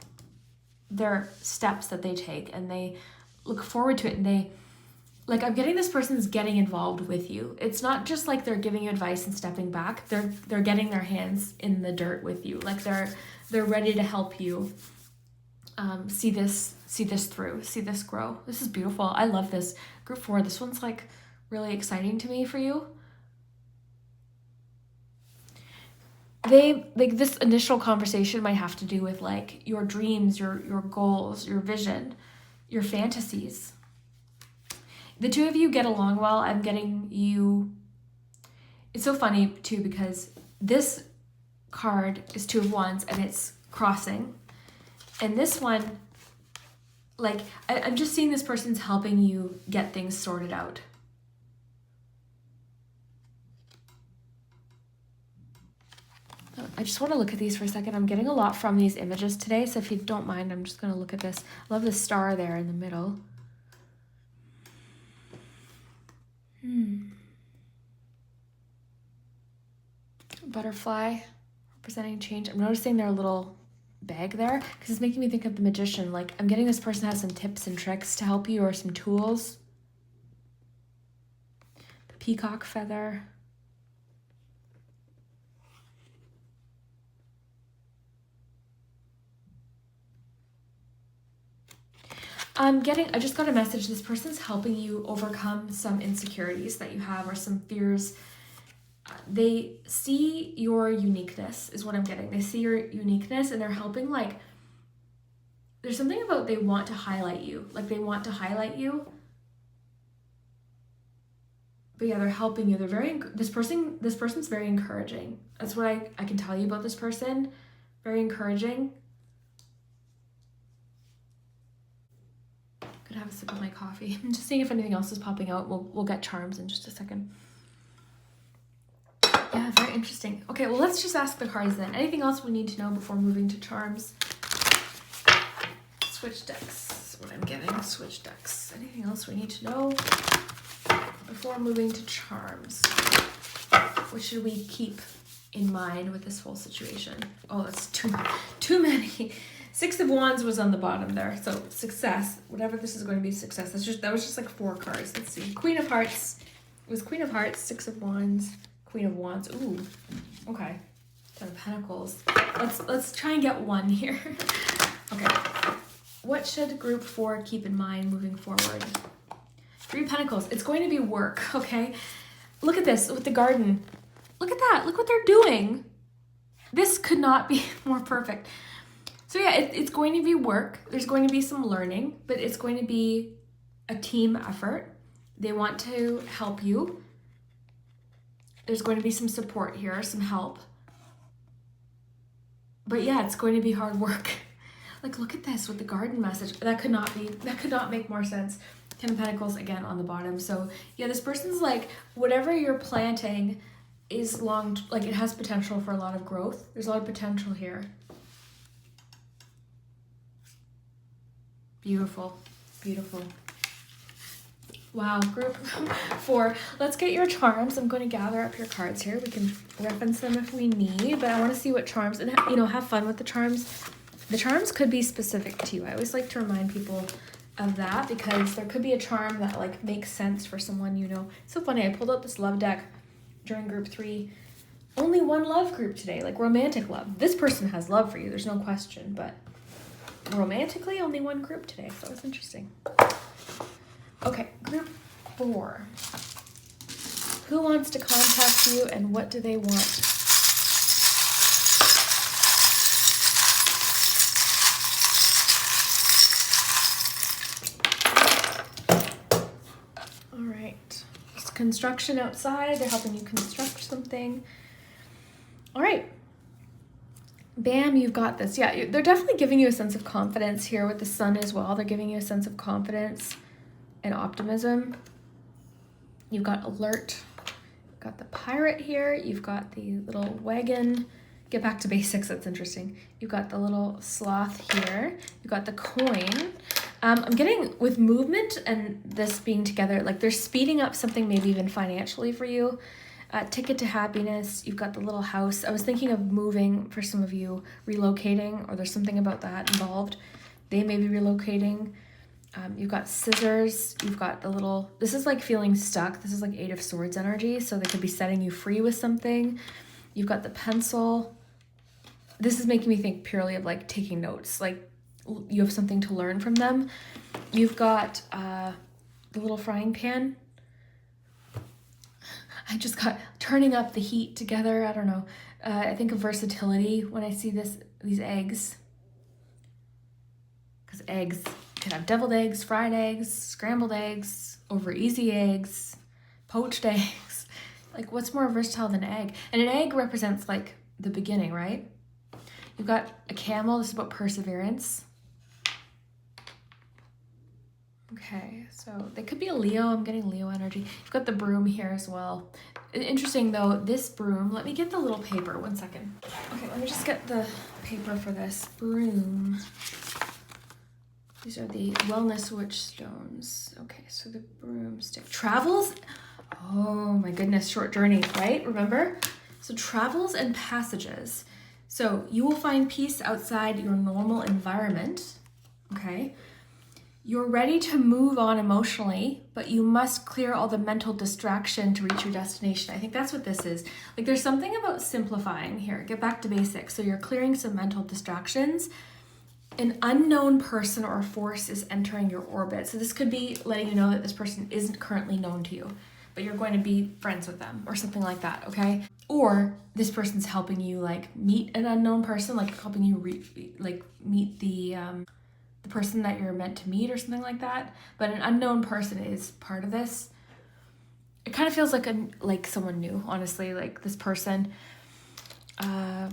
their steps that they take and they look forward to it, and I'm getting this person's getting involved with you. It's not just like they're giving you advice and stepping back. They're getting their hands in the dirt with you. Like they're ready to help you see this through, see this grow. This is beautiful. I love this. Group 4, this one's like really exciting to me for you. This initial conversation might have to do with like your dreams, your goals, your vision, your fantasies. The two of you get along well. I'm getting you. It's so funny too because this card is 2 of Wands and it's crossing. And this one, like, I'm just seeing this person's helping you get things sorted out. I just want to look at these for a second. I'm getting a lot from these images today, so if you don't mind, I'm just going to look at this. I love the star there in the middle. Butterfly representing change. I'm noticing their little bag there because it's making me think of the magician. Like I'm getting this person has some tips and tricks to help you or some tools. The peacock feather. I just got a message. This person's helping you overcome some insecurities that you have or some fears. They see your uniqueness is what I'm getting. They see your uniqueness and they're helping, like, there's something about they want to highlight you. Like they want to highlight you. But yeah, they're helping you. This person's very encouraging. That's what I can tell you about this person. Very encouraging. Gonna have a sip of my coffee. I'm just seeing if anything else is popping out. We'll get charms in just a second. Yeah, very interesting. Okay, well, let's just ask the cards then. Anything else we need to know before moving to charms? Switch decks. What I'm getting, switch decks. Anything else we need to know before moving to charms? What should we keep in mind with this whole situation? Oh, that's too many. 6 of Wands was on the bottom there. So success, whatever this is going to be, success. That was just like 4 cards. Let's see. Queen of Hearts. It was Queen of Hearts, 6 of Wands, Queen of Wands. Ooh, okay. 10 of Pentacles. Let's try and get one here. Okay. What should group 4 keep in mind moving forward? 3 of Pentacles. It's going to be work, okay? Look at this with the garden. Look at that. Look what they're doing. This could not be more perfect. So yeah, it's going to be work. There's going to be some learning, but it's going to be a team effort. They want to help you. There's going to be some support here, some help. But yeah, it's going to be hard work. Like, look at this with the garden message. That could not make more sense. 10 of Pentacles again on the bottom. So yeah, this person's like, whatever you're planting is like it has potential for a lot of growth. There's a lot of potential here. Beautiful, beautiful. Wow, group 4. Let's get your charms. I'm going to gather up your cards here. We can reference them if we need, but I want to see what charms, and have fun with the charms. The charms could be specific to you. I always like to remind people of that because there could be a charm that like makes sense for someone you know. It's so funny. I pulled out this love deck during group 3. Only one love group today, like romantic love. This person has love for you. There's no question, but romantically, only one group today. So it's interesting. Okay, group 4. Who wants to contact you and what do they want? All right. It's construction outside. They're helping you construct something. All right. Bam, you've got this. Yeah, they're definitely giving you a sense of confidence here with the sun as well. They're giving you a sense of confidence and optimism. You've got alert. You've got the pirate here. You've got the little wagon. Get back to basics, that's interesting. You've got the little sloth here. You've got the coin. I'm getting with movement and this being together, like they're speeding up something maybe even financially for you. Ticket to happiness. You've got the little house. I was thinking of moving for some of you, relocating, or there's something about that involved. They may be relocating. You've got scissors. You've got the little, this is like feeling stuck. This is like Eight of Swords energy. So they could be setting you free with something. You've got the pencil. This is making me think purely of like taking notes. Like you have something to learn from them. You've got the little frying pan. I just got turning up the heat together. I don't know. I think of versatility when I see these eggs. Because eggs can have deviled eggs, fried eggs, scrambled eggs, over easy eggs, poached eggs. Like what's more versatile than an egg? And an egg represents like the beginning, right? You've got a camel. This is about perseverance. Okay, so they could be a Leo. I'm getting Leo energy. You've got the broom here as well. Interesting though, this broom, let me get the little paper, 1 second. Okay, let me just get the paper for this broom. These are the wellness witch stones. Okay, so the broomstick. Travels? Oh my goodness, short journey, right? Remember? So travels and passages. So you will find peace outside your normal environment, okay? You're ready to move on emotionally, but you must clear all the mental distraction to reach your destination. I think that's what this is. Like there's something about simplifying here. Get back to basics. So you're clearing some mental distractions. An unknown person or force is entering your orbit. So this could be letting you know that this person isn't currently known to you, but you're going to be friends with them or something like that, okay? Or this person's helping you like meet an unknown person, like helping you meet the person that you're meant to meet or something like that. But an unknown person is part of this. It kind of feels like someone new, honestly, like this person. Yeah,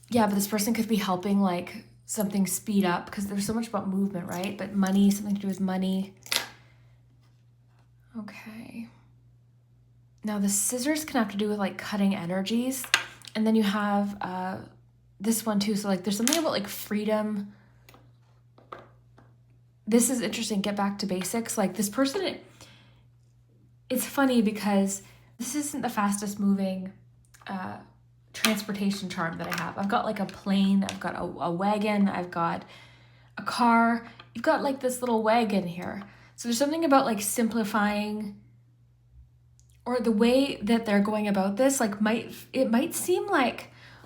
but this person could be helping like something speed up because there's so much about movement, right? But money, something to do with money. Okay. Now the scissors can have to do with like cutting energies. And then you have this one too. So like there's something about like freedom. This is interesting. Get back to basics. Like this person, it's funny because this isn't the fastest moving transportation charm that I have. I've got like a plane, I've got a wagon, I've got a car. You've got like this little wagon here. So there's something about like simplifying, or the way that they're going about this, like it might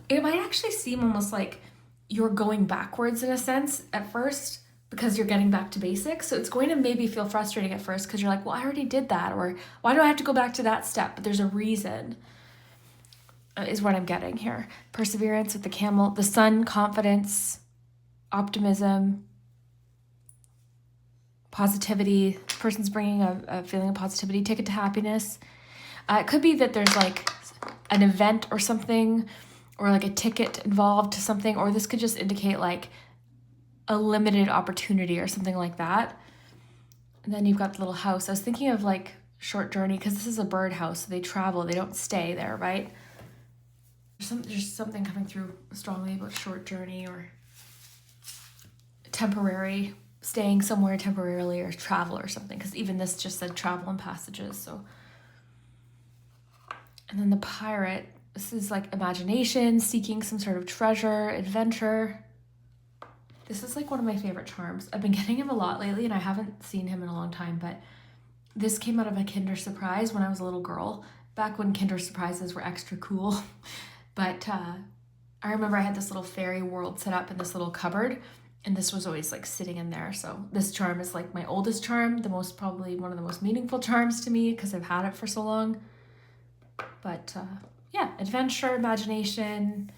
actually seem almost like you're going backwards in a sense at first, because you're getting back to basics. So it's going to maybe feel frustrating at first because you're like, well, I already did that, or why do I have to go back to that step? But there's a reason, is what I'm getting here. Perseverance with the camel, the sun, confidence, optimism, positivity. This person's bringing a feeling of positivity. Ticket to happiness. It could be that there's like an event or something, or like a ticket involved to something, or this could just indicate like a limited opportunity or something like that. And then you've got the little house. I was thinking of like short journey because this is a bird house. So they travel, they don't stay there, right? There's something coming through strongly about short journey or temporary, staying somewhere temporarily, or travel or something. Because even this just said travel and passages. So, and then the pirate, this is like imagination, seeking some sort of treasure, adventure. This is like one of my favorite charms. I've been getting him a lot lately and I haven't seen him in a long time, but this came out of a Kinder Surprise when I was a little girl, back when Kinder Surprises were extra cool. But I remember I had this little fairy world set up in this little cupboard, and this was always like sitting in there. So this charm is like my oldest charm, probably one of the most meaningful charms to me because I've had it for so long. But yeah, adventure, imagination,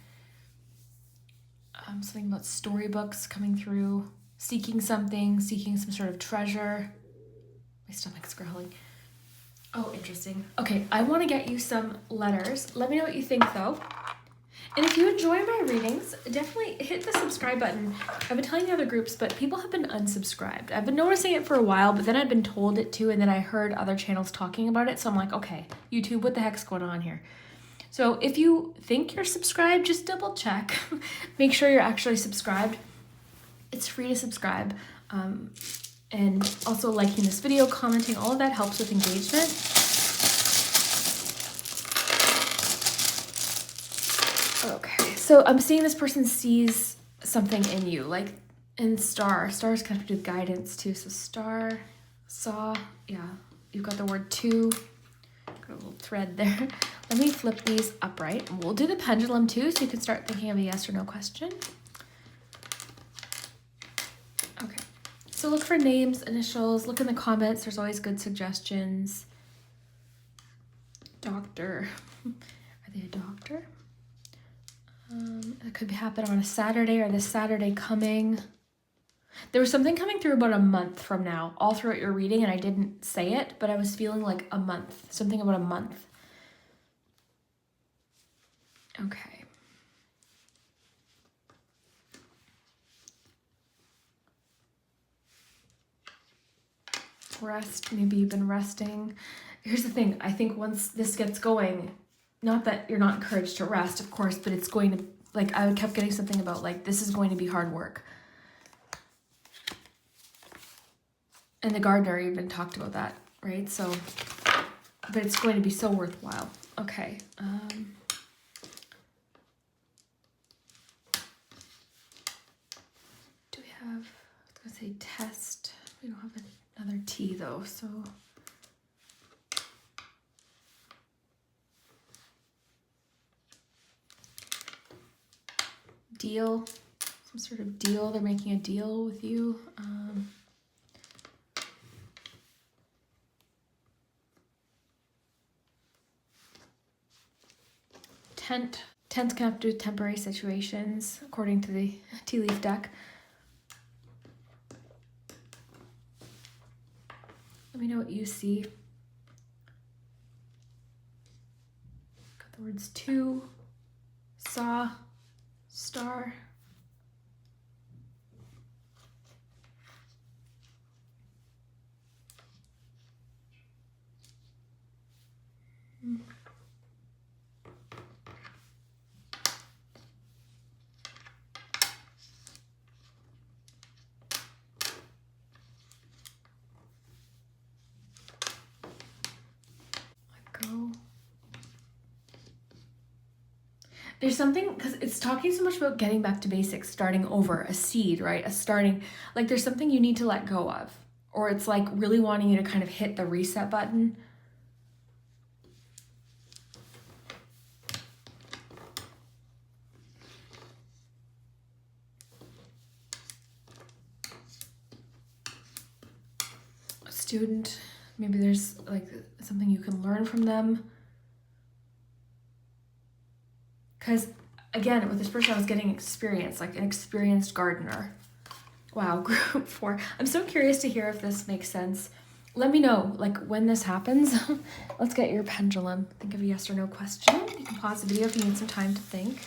something about storybooks coming through, seeking some sort of treasure. My stomach's growling. Oh, interesting. Okay, I want to get you some letters. Let me know what you think though. And if you enjoy my readings, definitely hit the subscribe button. I've been telling the other groups, but people have been unsubscribed. I've been noticing it for a while, but then I've been told it too, and then I heard other channels talking about it. So I'm like, okay, YouTube, what the heck's going on here? So if you think you're subscribed, just double check. Make sure you're actually subscribed. It's free to subscribe. And also liking this video, commenting, all of that helps with engagement. Okay, so I'm seeing this person sees something in you, like in star. Stars kind of do guidance too. So star, saw, yeah, you've got the word two, got a little thread there. Let me flip these upright. We'll do the pendulum too, so you can start thinking of a yes or no question. Okay, so look for names, initials, look in the comments. There's always good suggestions. Doctor, are they a doctor? It could happen on a Saturday or this Saturday coming. There was something coming through about a month from now, all throughout your reading, and I didn't say it, but I was feeling like a month, something about a month. Okay. Rest, maybe you've been resting. Here's the thing, I think once this gets going, not that you're not encouraged to rest, of course, but it's going to, like, I kept getting something about, like, this is going to be hard work. And the gardener even talked about that, right? So, but it's going to be so worthwhile. Okay. Do we have, I was going to say test. We don't have another T though, so. Deal, some sort of deal. They're making a deal with you. Tent. Tents can have to do with temporary situations, according to the tea leaf deck. Let me know what you see. Got the words two, saw, star. Go. There's something, because it's talking so much about getting back to basics, starting over, a seed, right? A starting, like there's something you need to let go of, or it's like really wanting you to kind of hit the reset button. A student, maybe there's like something you can learn from them. Because again, with this person, I was getting experience, like an experienced gardener. Wow, group 4. I'm so curious to hear if this makes sense. Let me know, like, when this happens. Let's get your pendulum. Think of a yes or no question. You can pause the video if you need some time to think.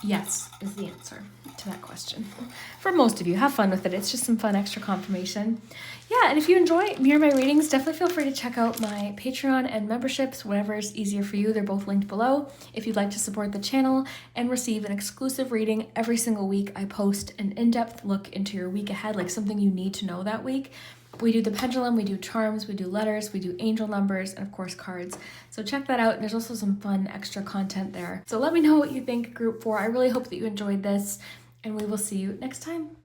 Yes is the answer to that question. For most of you, have fun with it. It's just some fun extra confirmation. Yeah, and if you enjoy me or my readings, definitely feel free to check out my Patreon and memberships, whatever is easier for you. They're both linked below. If you'd like to support the channel and receive an exclusive reading every single week, I post an in-depth look into your week ahead, like something you need to know that week. We do the pendulum, we do charms, we do letters, we do angel numbers, and of course cards. So check that out. There's also some fun extra content there. So let me know what you think, group 4. I really hope that you enjoyed this, and we will see you next time.